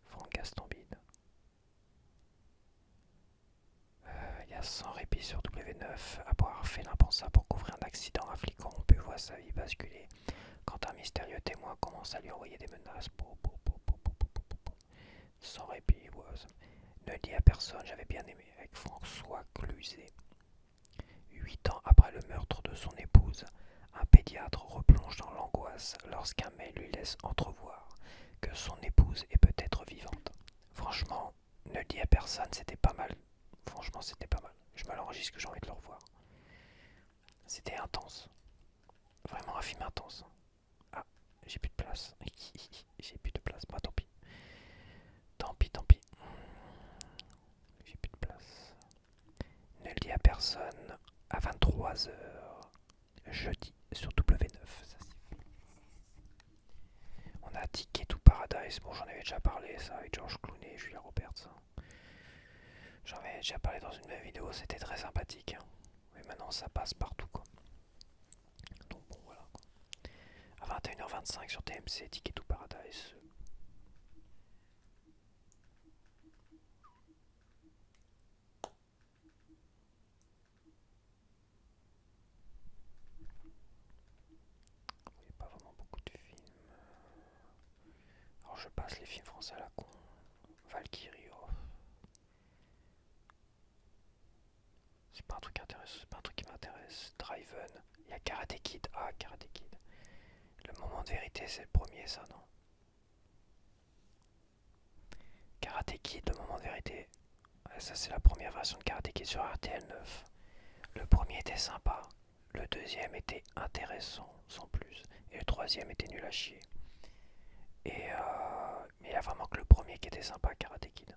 Franck Gastambide. Il y a Sans répit sur W9. Avoir fait l'impensable pour couvrir un accident, un flic corrompu voit sa vie basculer. Quand un mystérieux témoin commence à lui envoyer des menaces. Sans répit. Ouais, ne le dit à personne, j'avais bien aimé. Avec François Cluzet. 8 ans après le meurtre de son épouse, un pédiatre replonge dans l'angoisse lorsqu'un mail lui laisse entrevoir que son épouse est peut-être vivante. Franchement, ne le dis à personne, c'était pas mal. Franchement, c'était pas mal. Je me l'enregistre que j'ai envie de le revoir. C'était intense. Vraiment un film intense. Ah, j'ai plus de place. J'ai plus de place. Bah tant pis. Tant pis, tant pis. J'ai plus de place. Ne le dis à personne. À 23 heures. Jeudi sur W9. Ça, on a Ticket to Paradise. Bon, j'en avais déjà parlé, ça, avec George Clooney et Julia Roberts. J'en avais déjà parlé dans une même vidéo, c'était très sympathique. Mais maintenant, ça passe partout, quoi. Donc, bon, voilà. À 21h25 sur TMC, Ticket to Paradise. Il n'y a pas vraiment beaucoup de films. Alors, je passe les films français à la con. Valkyrie, C'est pas un truc intéressant, c'est pas un truc qui m'intéresse. Driven, il y a Karate Kid. Ah, Karate Kid. Le moment de vérité, c'est le premier, ça, non? Karate Kid, le moment de vérité. Ouais, ça, c'est la première version de Karate Kid sur RTL 9. Le premier était sympa. Le deuxième était intéressant, sans plus. Et le troisième était nul à chier. Mais il y a vraiment que le premier qui était sympa, Karate Kid.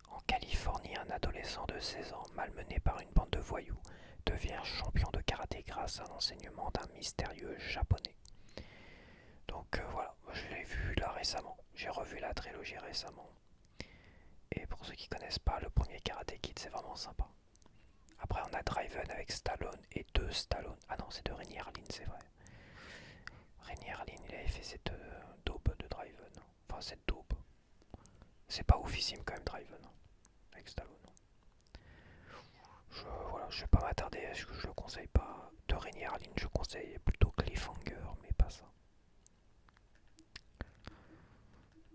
En Californie, un adolescent de 16 ans, malmené par une bande de voyous, devient champion de karaté grâce à l'enseignement d'un mystérieux japonais. Donc voilà, je l'ai vu là récemment. J'ai revu la trilogie récemment. Et pour ceux qui connaissent pas, le premier Karate Kid, c'est vraiment sympa. Après, on a Driven avec Stallone et deux Stallone. Ah non, c'est de Renny Harlin, c'est vrai. Renny Harlin, il avait fait cette daube de Driven. Enfin, cette daube. C'est pas oufissime quand même, Driven. Avec Stallone. Voilà, je vais pas m'attarder, est-ce que je le conseille pas? De Renny Harlin, je conseille plutôt Cliffhanger, mais pas ça.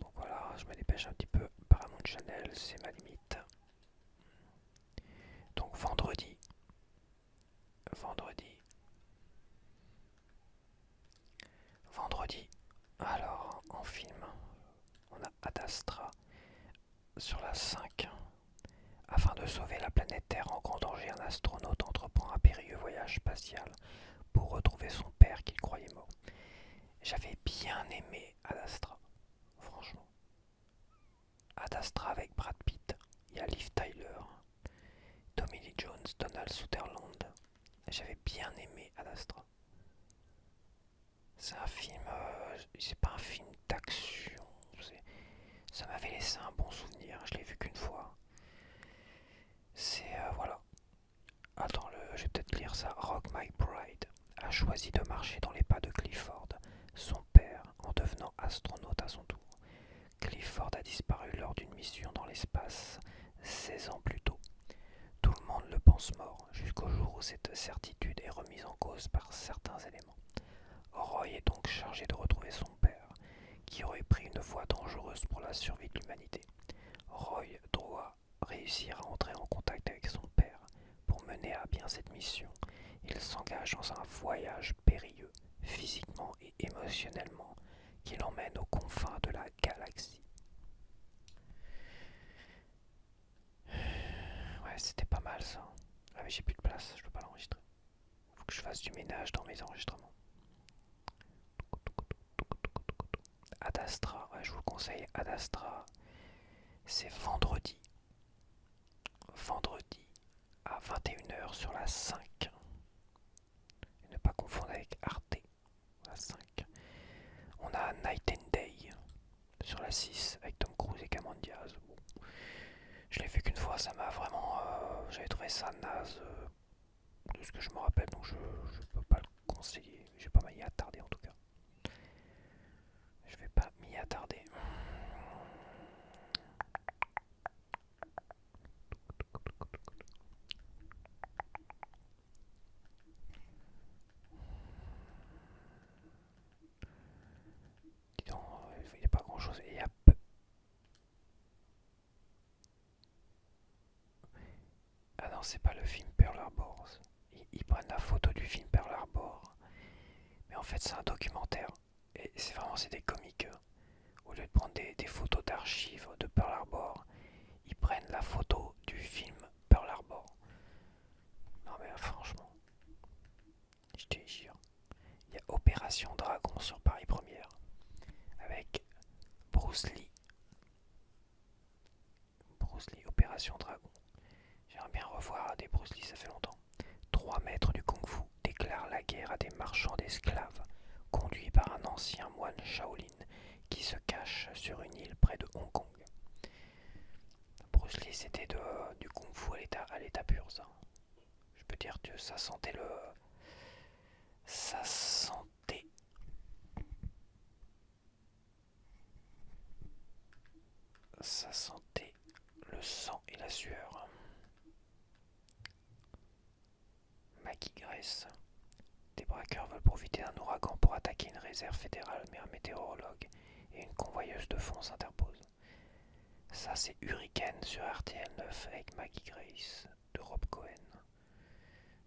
Donc voilà, je me dépêche un petit peu. Paramount Channel, c'est ma limite. Donc vendredi. Vendredi. Vendredi. Alors, en film, on a Ad Astra sur la 5. Afin de sauver la planète Terre en grand danger, un astronaute entreprend un périlleux voyage spatial pour retrouver son père qu'il croyait mort. J'avais bien aimé Ad Astra, franchement. Ad Astra avec Brad Pitt, il y a Liv Tyler, Tommy Lee Jones, Donald Sutherland. J'avais bien aimé Ad Astra. C'est un film, c'est pas un film d'action. Ça m'avait laissé un bon souvenir. Je l'ai vu qu'une fois. C'est voilà. Attends, je vais peut-être lire ça. Rock McBride a choisi de marcher dans les pas de Clifford, son père, en devenant astronaute à son tour. Clifford a disparu lors d'une mission dans l'espace 16 ans plus tôt. Tout le monde le pense mort, jusqu'au jour où cette certitude est remise en cause par certains éléments. Roy est donc chargé de retrouver son père, qui aurait pris une voie dangereuse pour la survie de l'humanité. Roy doit réussir à entrer en contact avec son père. Pour mener à bien cette mission, il s'engage dans un voyage périlleux, physiquement et émotionnellement, qui l'emmène aux confins de la galaxie. Ouais, c'était pas mal ça. Ah mais j'ai plus de place, je peux pas l'enregistrer. Faut que je fasse du ménage dans mes enregistrements. Ad Astra, ouais, je vous le conseille, Ad Astra, c'est vendredi. Vendredi à 21 h sur la 5. Et ne pas confondre avec Arte, la 5. On a Night and Day sur la 6 avec Tom Cruise et Cameron Diaz. Bon. Je l'ai vu qu'une fois, ça m'a vraiment. J'avais trouvé ça naze de ce que je me rappelle, donc je peux pas le conseiller. Je vais pas m'y attarder en tout cas. Je vais pas m'y attarder. Dis donc, il n'y a pas grand chose. Et il y a Ah non, c'est pas le film Pearl Harbor. Ils prennent la photo du film Pearl Harbor. Mais en fait, c'est un documentaire. Et c'est des comiques. Au lieu de prendre des photos d'archives de Pearl Harbor, ils prennent la photo du film Pearl Harbor. Non mais franchement, je te jure. Il y a Opération Dragon sur Paris Première. Avec Bruce Lee. Bruce Lee, Opération Dragon. J'aimerais bien revoir des Bruce Lee, ça fait longtemps. 3 maîtres du Kung Fu déclarent la guerre à des marchands d'esclaves, conduits par un ancien moine Shaolin qui se cache sur une île près de Hong Kong. Bruce Lee, c'était du Kung Fu à l'état pur, ça. Je peux dire que ça sentait le. Ça sentait. Ça sentait le sang et la sueur. Maggie Grace. Des braqueurs veulent profiter d'un ouragan pour attaquer une réserve fédérale, mais un météorologue et une convoyeuse de fonds s'interposent. Ça, c'est Hurricane sur RTL 9 avec Maggie Grace de Rob Cohen.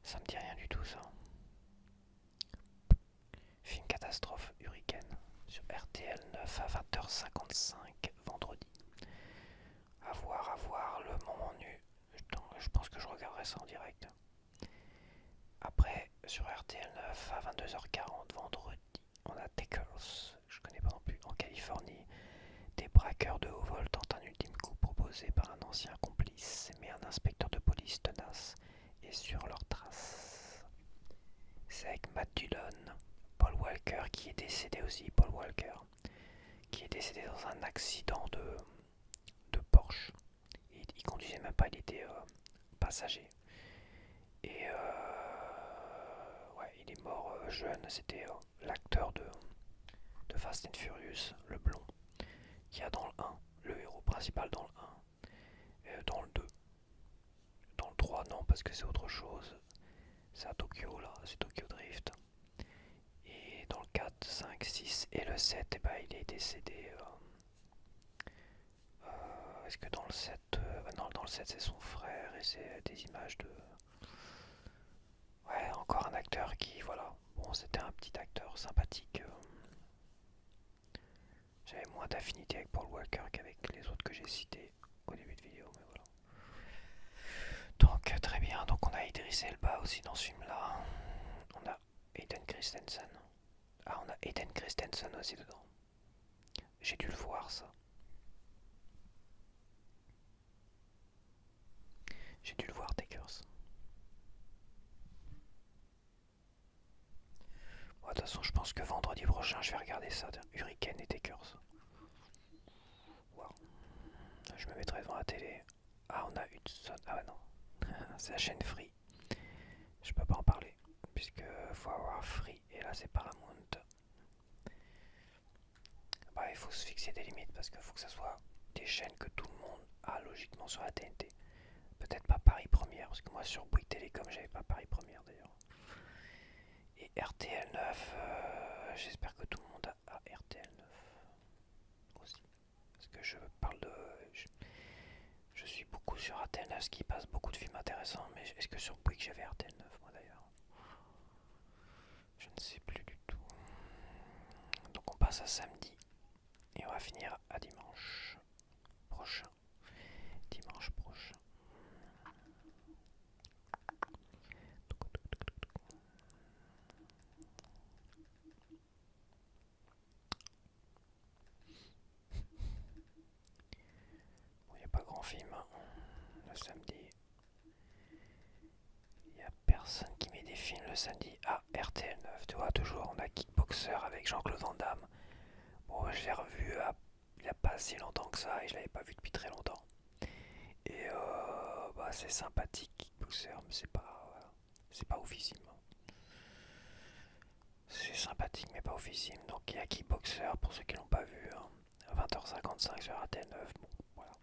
Ça me dit rien du tout ça. Film catastrophe Hurricane sur RTL 9 à 20h55 vendredi. À voir le moment nu. Je pense que je regarderai ça en direct. Après, sur RTL 9 à 22h40 vendredi, on a Takers, je connais pas non plus, en Californie. Des braqueurs de haut vol tentent un ultime coup proposé par un ancien complice, mais un inspecteur de police tenace est sur leurs traces. C'est avec Matt Dillon, Paul Walker qui est décédé aussi, Paul Walker, qui est décédé dans un accident de Porsche. Il conduisait même pas, il était passager. Et ouais, il est mort jeune, c'était l'acteur de Fast and Furious, le blond, qui a dans le 1, le héros principal dans le 1, dans le 2. Dans le 3, non, parce que c'est autre chose. C'est à Tokyo, là, c'est Tokyo Drift. Et dans le 4, 5, 6 et le 7, eh ben, il est décédé. Est-ce que dans le 7, non, dans le 7, c'est son frère et c'est des images de. Ouais, encore un acteur qui, voilà. Bon, c'était un petit acteur sympathique. J'avais moins d'affinité avec Paul Walker qu'avec les autres que j'ai cités au début de vidéo, mais voilà. Donc très bien, donc on a Idris Elba aussi dans ce film-là. On a Hayden Christensen. Ah, on a Hayden Christensen aussi dedans. J'ai dû le voir ça. J'ai dû le voir, Takers. Bon, de toute façon, je pense que vendredi prochain, je vais regarder ça. Hurricane et Takers. Wow. Je me mettrai devant la télé. Ah, on a Hudson. Ah, bah non. C'est la chaîne Free. Je peux pas en parler. Puisque faut avoir Free. Et là, c'est Paramount. Bah, il faut se fixer des limites parce qu'il faut que ça soit des chaînes que tout le monde a logiquement sur la TNT. Peut-être pas Paris Première, parce que moi sur Bouygues Télécom j'avais pas Paris Première d'ailleurs. Et RTL 9, j'espère que tout le monde a RTL 9 aussi. Parce que je parle de. Je suis beaucoup sur RTL 9, ce qui passe beaucoup de films intéressants, mais est-ce que sur Bouygues j'avais RTL 9 moi d'ailleurs? Je ne sais plus du tout. Donc on passe à samedi et on va finir à dimanche prochain. Dimanche prochain. Bon, il n'y a pas grand film hein, le samedi. Il n'y a personne qui met des films le samedi à RTL 9. Tu vois, toujours on a Kickboxer avec Jean-Claude Van Damme. Bon, je l'ai revu il n'y a pas si longtemps que ça et je l'avais pas vu depuis très longtemps. Et bah, c'est sympathique Kickboxer, mais c'est pas oufissime. C'est sympathique mais pas oufissime. Donc il y a Kickboxer pour ceux qui l'ont pas vu. Hein, à 20h55 sur RTL 9. Bon, voilà.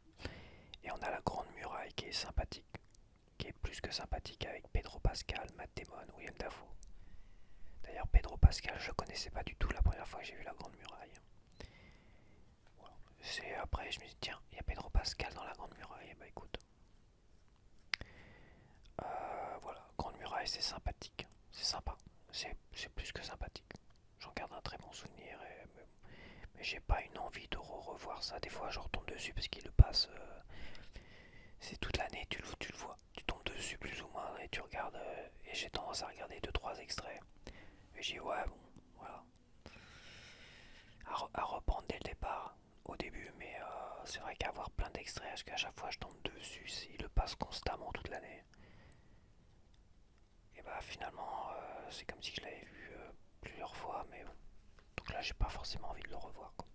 Et on a la Grande Muraille qui est sympathique. Qui est plus que sympathique avec Pedro Pascal, Matt Damon, William Dafoe. D'ailleurs, Pedro Pascal, je connaissais pas du tout la première fois que j'ai vu la Grande Muraille. Voilà. C'est après, je me suis dit, tiens, il y a Pedro Pascal dans la Grande Muraille. Et bah écoute, voilà, Grande Muraille, c'est sympathique, c'est sympa, c'est plus que sympathique. J'en garde un très bon souvenir, mais j'ai pas une envie de revoir ça. Des fois, je retombe dessus parce qu'il le passe. C'est toute l'année, tu le vois, tu tombes dessus plus ou moins et tu regardes. Et j'ai tendance à regarder deux trois extraits. Et j'ai dit, ouais, bon, voilà. À reprendre dès le départ, au début, mais c'est vrai qu'avoir plein d'extraits, parce qu'à chaque fois je tombe dessus, il le passe constamment toute l'année. Et bah finalement, c'est comme si je l'avais vu plusieurs fois, mais bon. Donc là, j'ai pas forcément envie de le revoir, quoi.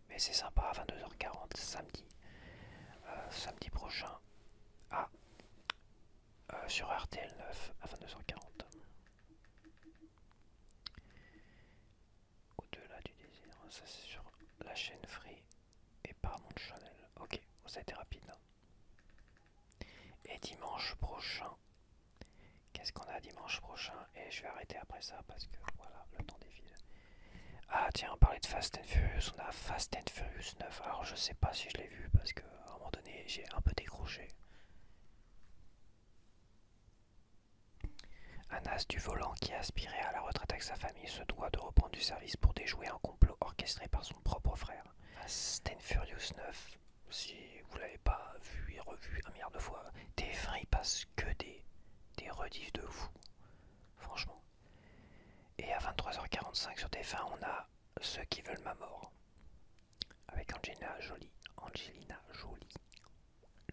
Mais c'est sympa à 22h40, samedi. Samedi prochain, à, sur RTL 9 à 22h40. Au-delà du désir, ça c'est sur la chaîne Free et Paramount Channel. Ok, ça a été rapide. Et dimanche prochain, qu'est-ce qu'on a dimanche prochain? Et je vais arrêter après ça parce que voilà, le temps défile. Ah tiens, on parlait de Fast and Furious, on a Fast and Furious 9. Alors je sais pas si je l'ai vu parce qu'à un moment donné j'ai un peu décroché. Un as du volant qui a aspiré à la retraite avec sa famille se doit de reprendre du service pour déjouer un complot orchestré par son propre frère. Fast and Furious 9, si vous l'avez pas vu et revu un milliard de fois, TF1 il passe que des rediffs de fou, franchement. Et à 23h45 sur TF1, on a Ceux qui veulent ma mort, avec Angelina Jolie,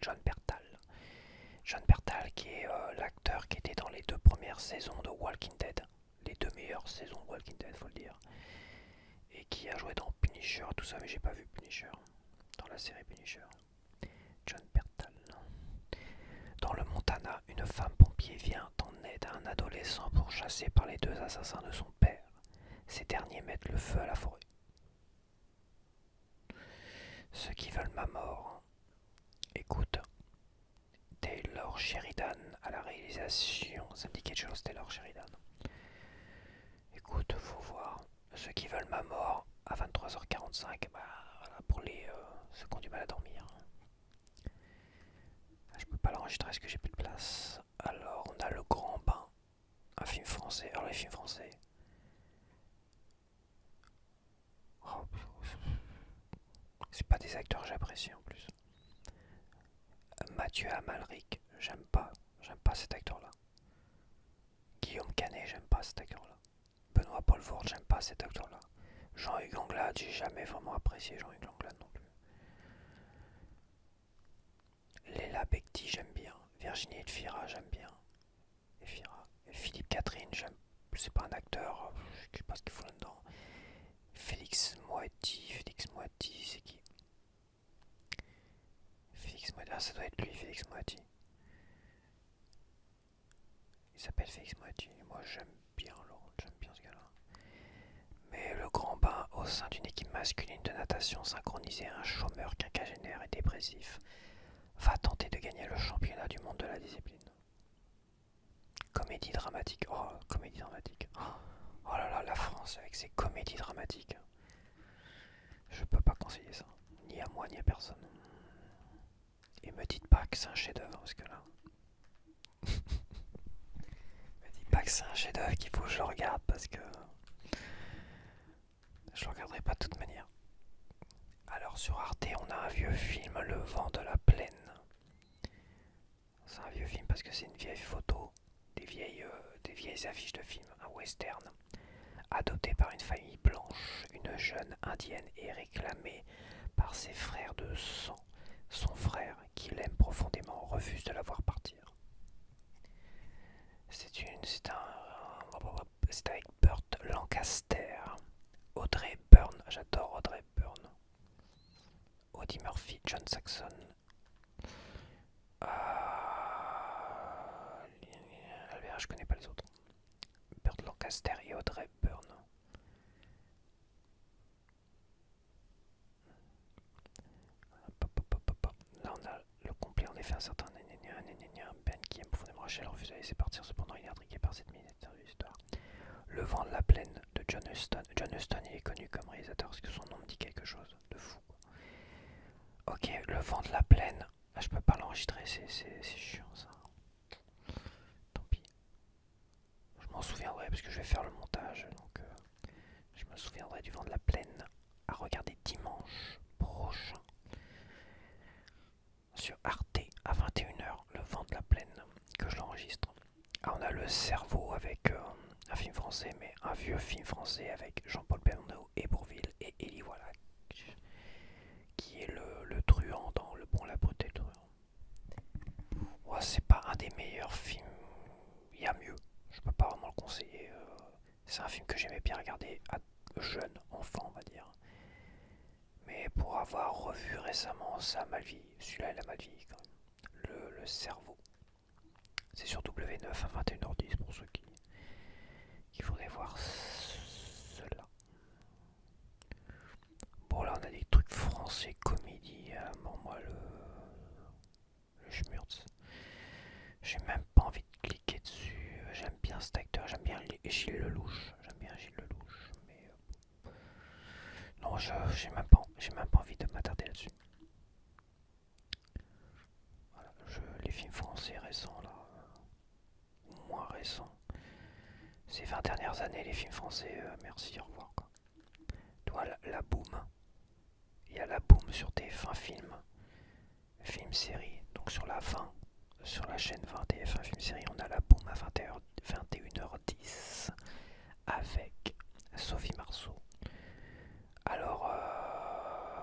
John Bertal. John Bertal qui est l'acteur qui était dans les 2 premières saisons de Walking Dead, les 2 meilleures saisons de Walking Dead faut le dire, et qui a joué dans Punisher, tout ça, mais j'ai pas vu Punisher, dans la série Punisher. John Bertal. Dans le Montana, une femme pompier vient en aide à un adolescent pourchassé par les 2 assassins de son père. Ces derniers mettent le feu à la forêt. Ceux qui veulent ma mort. Écoute, Taylor Sheridan à la réalisation. Ça me dit quelque chose, Taylor Sheridan. Écoute, faut voir. Ceux qui veulent ma mort à 23h45, bah voilà, pour ceux qui ont du mal à dormir. Je peux pas l'enregistrer parce que j'ai plus de place. Alors, on a Le Grand Bain, un film français. Alors, les films français. Oh, c'est pas des acteurs que j'apprécie en plus. Mathieu Amalric, j'aime pas cet acteur-là. Guillaume Canet, j'aime pas cet acteur-là. Benoît Poelvoorde, j'aime pas cet acteur-là. Jean-Hugues Anglade, j'ai jamais vraiment apprécié Jean-Hugues Anglade non plus. Léla Becti, j'aime bien. Virginie Efira, j'aime bien. Et Philippe Catherine, j'aime. C'est pas un acteur, je sais pas ce qu'il faut là-dedans. Félix Moati, c'est qui? Félix Moati, ah ça doit être lui, Félix Moati. Il s'appelle Félix Moati. Moi j'aime bien ce gars-là. Mais Le Grand Bain, au sein d'une équipe masculine de natation synchronisée, un chômeur quinquagénaire et dépressif va tenter de gagner le championnat du monde de la discipline. Comédie dramatique. Oh, comédie dramatique. Oh là là, la France avec ses comédies dramatiques. Je peux pas conseiller ça. Ni à moi, ni à personne. Et me dites pas que c'est un chef-d'œuvre, parce que là. Me dites pas que c'est un chef-d'œuvre qu'il faut que je le regarde, parce que. Je le regarderai pas de toute manière. Alors sur Arte, on a un vieux film, Le Vent de la Plaine. C'est un vieux film parce que c'est une vieille photo, des vieilles affiches de films, un western. Adopté par une famille blanche, une jeune indienne est réclamée par ses frères de sang. Son frère, qui l'aime profondément, refuse de la voir partir. C'est avec Burt Lancaster, Audrey Byrne, j'adore Audrey Byrne, Audie Murphy, John Saxon, je connais pas les autres. Burt Lancaster et Audrey Byrne. Là on a le complet, en effet un certain Ben qui aime profondément Rachel refuse de la laisser partir, cependant il est intrigué par cette mystérieuse histoire. Le Vent de la Plaine de John Huston. John Huston il est connu comme réalisateur parce que son nom me dit quelque chose de fou. Ok, Le Vent de la Plaine. Ah, je peux pas l'enregistrer, c'est chiant ça. Tant pis. Je m'en souviendrai parce que je vais faire le montage. Donc je me souviendrai du Vent de la Plaine à regarder dimanche prochain sur Arte à 21h. Le Vent de la Plaine que je l'enregistre. Ah, on a Le Cerveau avec un film français, mais un vieux film français avec Jean-Paul Belmondo et Bourvil et Élie Wallach, qui est le truand dans Le Bon, la Brute et le truand. Ouais, c'est pas un des meilleurs films, il y a mieux, je peux pas vraiment le conseiller. C'est un film que j'aimais bien regarder à jeune enfant, on va dire. Mais pour avoir revu récemment, ça a mal vieilli. Celui-là, il a mal vieilli quand même. Le Cerveau. C'est sur W9 à 21h10 pour ceux qui voudraient voir cela. Bon, là, on a des trucs français, comédie. Bon, moi, le schmurz. J'ai même pas envie de cliquer dessus. J'aime bien cet acteur, j'aime bien Gilles Lelouch. Mais non, j'ai même pas envie de m'attarder là-dessus. Voilà, les films français récents là, ou moins récents, dernières années, les films français, merci, au revoir quoi. Toi, la boom. Il y a la boom sur TF1 Film, film série. Donc sur la 20, sur la chaîne 20 TF1 Film série, on a la boom à 21h10 avec Sophie Marceau. Alors,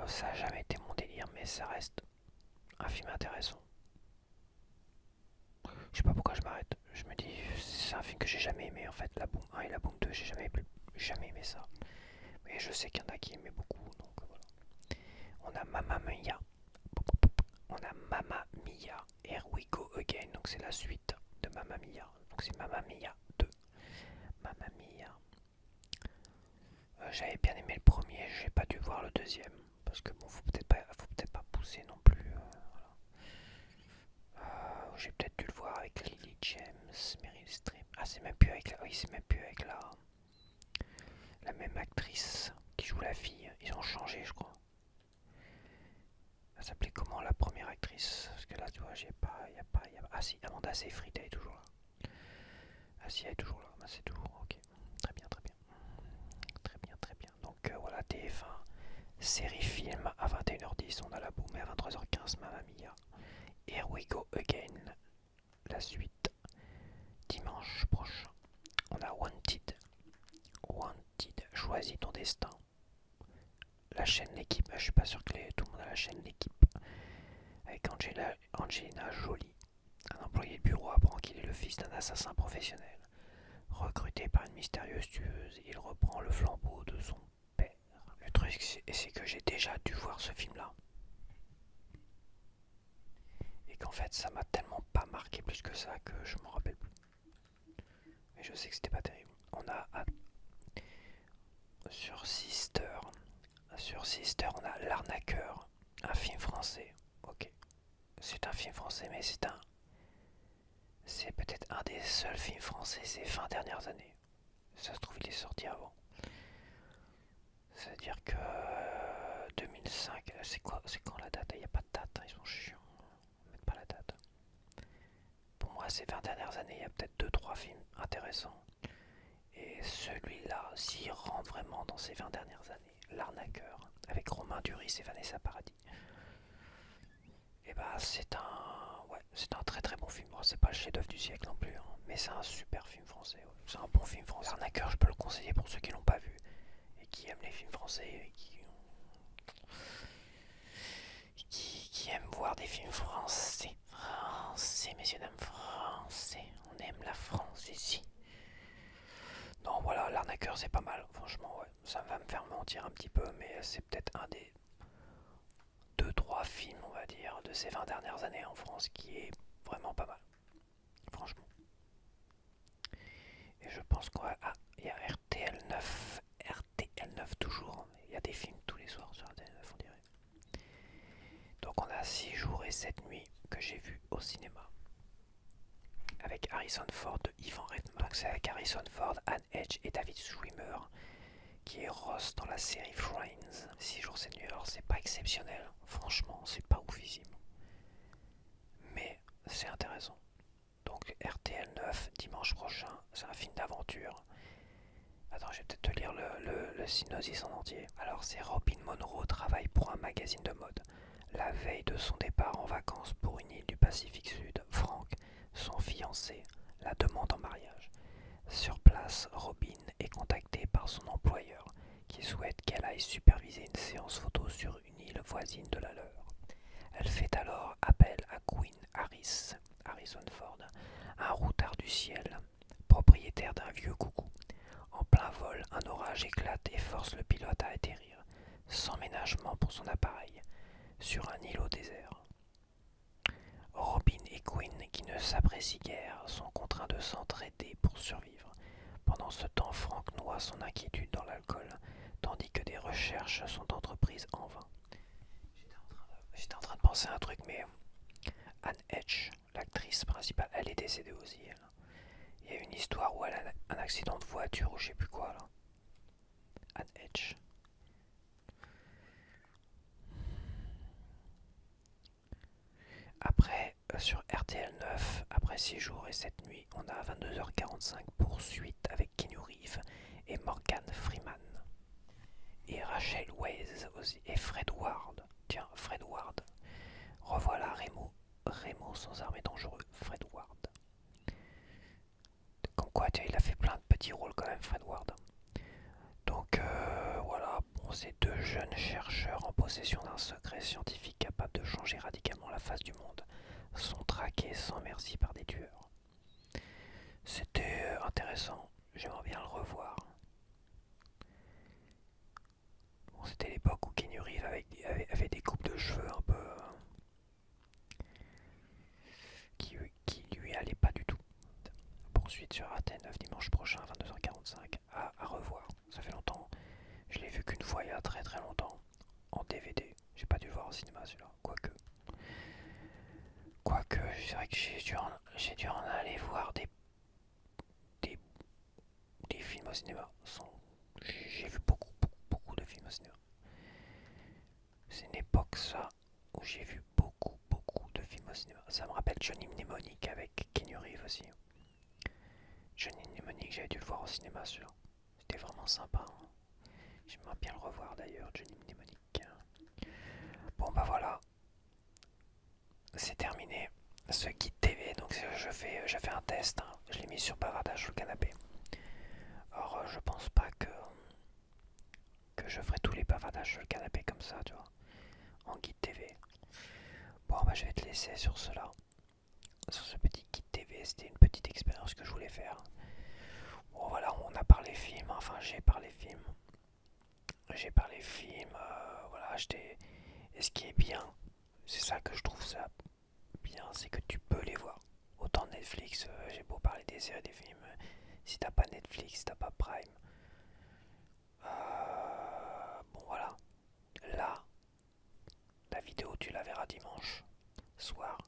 ça n'a jamais été mon délire, mais ça reste un film intéressant. Je sais pas pourquoi je m'arrête. Je me dis, c'est un film que j'ai jamais aimé en fait. La Boom 1 et la Boom 2, j'ai jamais aimé ça. Mais je sais qu'il y en a qui aimaient beaucoup, donc voilà. On a Mamma Mia. On a Mamma Mia. Here We Go Again. Donc c'est la suite de Mamma Mia. Donc c'est Mamma Mia 2. Mamma Mia. J'avais bien aimé le premier, j'ai pas dû voir le deuxième. Parce que bon, faut peut-être pas pousser non plus. J'ai peut-être dû le voir avec Lily James, Meryl Streep. Ah, c'est même plus avec la. Oui, c'est même plus avec la même actrice qui joue la fille. Ils ont changé, je crois. Elle s'appelait comment la première actrice? Parce que là, tu vois, j'ai pas. Ah, si, Amanda Seyfried, elle est toujours là. Ah, si, elle est toujours là. Bah, c'est toujours. Ok. Très bien, très bien. Très bien, très bien. Donc voilà, TF1. Série film à 21h10. On a la boum et à 23h15, Mamma Mia. Here We Go Again. La suite. Dimanche prochain. On a Wanted. Wanted, choisis ton destin. La chaîne L'équipe, je suis pas sûr que tout le monde a la chaîne L'équipe. Avec Angelina Jolie. Un employé de bureau apprend qu'il est le fils d'un assassin professionnel. Recruté par une mystérieuse tueuse, il reprend le flambeau de son père. Le truc, c'est que j'ai déjà dû voir ce film-là. Et qu'en fait, ça m'a tellement pas marqué plus que ça que je m'en rappelle plus. Mais je sais que c'était pas terrible. On a sur Sister. Sur Sister, on a L'Arnaqueur, un film français. Ok, c'est un film français, mais c'est peut-être un des seuls films français ces 20 dernières années. Ça se trouve, il est sorti avant. C'est-à-dire que 2005, c'est quand la date? Il n'y a pas de date, ils sont chiants. Ils mettent pas la date. Pour moi, ces 20 dernières années, il y a peut-être deux trois films intéressants. Et celui-là, s'il rentre vraiment dans ces 20 dernières années, L'Arnaqueur, avec Romain Duris et Vanessa Paradis. Et bah c'est un très très bon film. Bon, c'est pas le chef-d'œuvre du siècle non plus, hein, mais c'est un super film français. Ouais. C'est un bon film français. L'arnaqueur, je peux le conseiller pour ceux qui l'ont pas vu et qui aiment les films français et qui aiment voir des films français. Français, messieurs dames, français. On aime la France ici. Non, voilà, l'arnaqueur c'est pas mal. Franchement, ouais, ça va me faire mentir un petit peu, mais c'est peut-être un des deux trois films, on va dire, de ces 20 dernières années en France qui est vraiment pas mal. Franchement. Et je pense qu'il y a RTL 9. RTL 9 toujours. Il y a des films tous les soirs sur RTL 9, on dirait. Donc on a 6 jours et 7 nuits que j'ai vus au cinéma. Avec Harrison Ford de Ivan Reitman. Donc c'est avec Harrison Ford, Anne Hedge et David Schwimmer qui est Ross dans la série Friends. 6 jours 7 nuits. Alors c'est pas exceptionnel. Franchement, c'est pas oufissime. Mais c'est intéressant. Donc RTL 9, dimanche prochain, c'est un film d'aventure. Attends, je vais peut-être te lire le synopsis en entier. Alors c'est Robin Monroe travaille pour un magazine de mode. La veille de son départ en vacances pour une île du Pacifique Sud, Frank, son fiancé, la demande en mariage. Sur place, Robin est contactée par son employeur qui souhaite qu'elle aille superviser une séance photo sur une île voisine de la leur. Elle fait alors appel à Quinn Harrison Ford, un routard du ciel, propriétaire d'un vieux coucou. En plein vol, un orage éclate et force le pilote à atterrir, sans ménagement pour son appareil, sur un îlot désert. Robin et Quinn, qui ne s'apprécient guère, sont contraints de s'entraider pour survivre. Pendant ce temps, Frank noie son inquiétude dans l'alcool, tandis que des recherches sont entreprises en vain. J'étais en train de penser à un truc, mais Anne Hedge, l'actrice principale, elle est décédée aussi, elle. Il y a une histoire où elle a un accident de voiture ou je sais plus quoi, là. Anne Hedge. Après, sur RTL 9, après 6 jours et 7 nuits, on a à 22h45 Poursuite avec Keanu Reeves et Morgan Freeman. Et Rachel Weisz aussi, et Fred Ward. Tiens, Fred Ward. Revoilà Remo sans armes et dangereux, Fred Ward. Comme quoi, il a fait plein de petits rôles quand même, Fred Ward. Donc voilà, bon, ces deux jeunes chercheurs en possession d'un secret scientifique capable de changer radicalement la face du monde sont traqués sans merci par des tueurs. C'était intéressant, j'aimerais bien le revoir. Bon, c'était l'époque où Keanu Reeves avait des coupes de cheveux un peu qui lui allaient pas du tout. Poursuite sur AT9 dimanche prochain 22h45 à revoir. Ça fait longtemps, je l'ai vu qu'une fois il y a très très longtemps en DVD. J'ai pas dû le voir au cinéma celui-là, quoique c'est vrai que j'ai dû en aller voir des, des films au cinéma. J'ai vu beaucoup de films au cinéma. C'est une époque ça où j'ai vu beaucoup de films au cinéma. Ça me rappelle Johnny Mnemonic avec Keanu Reeves aussi. Johnny Mnemonic, j'avais dû le voir au cinéma celui-là. C'était vraiment sympa. Hein. J'aimerais bien le revoir d'ailleurs, Johnny Mnemonic. Bon bah voilà, c'est terminé. Ce guide TV, donc j'ai fait un test, hein. Je l'ai mis sur bavardage sur le canapé. Alors je pense pas que je ferai tous les bavardages sur le canapé comme ça, tu vois, en guide TV. Bon bah je vais te laisser sur cela, sur ce petit guide TV, c'était une petite expérience que je voulais faire. Bon voilà, on a parlé film, enfin j'ai parlé film. Voilà, et ce qui est bien, c'est ça que je trouve ça bien, c'est que tu peux les voir. Autant Netflix, j'ai beau parler des séries, des films, si t'as pas Netflix, si t'as pas Prime, bon voilà, là, la vidéo tu la verras dimanche soir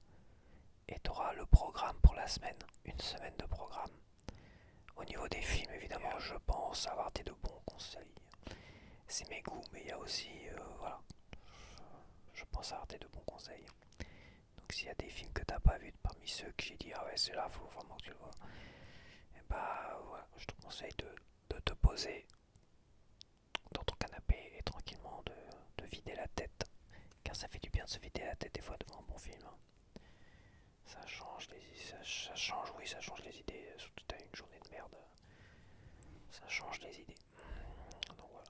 et t'auras le programme pour la semaine, une semaine de programme. Au niveau des films, évidemment, je pense avoir des de bons conseils. C'est mes goûts, mais il y a aussi, voilà, je pense avoir des de bons conseils. Donc s'il y a des films que t'as pas vus parmi ceux que j'ai dit, ah ouais, c'est là, faut vraiment que tu le vois. Et bah voilà, je te conseille de te poser dans ton canapé et tranquillement de vider la tête. Car ça fait du bien de se vider la tête des fois devant un bon film. Hein. Ça change ça change les idées, surtout t'as une journée de merde. Ça change les idées. Donc voilà.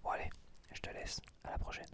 Bon allez, je te laisse, à la prochaine.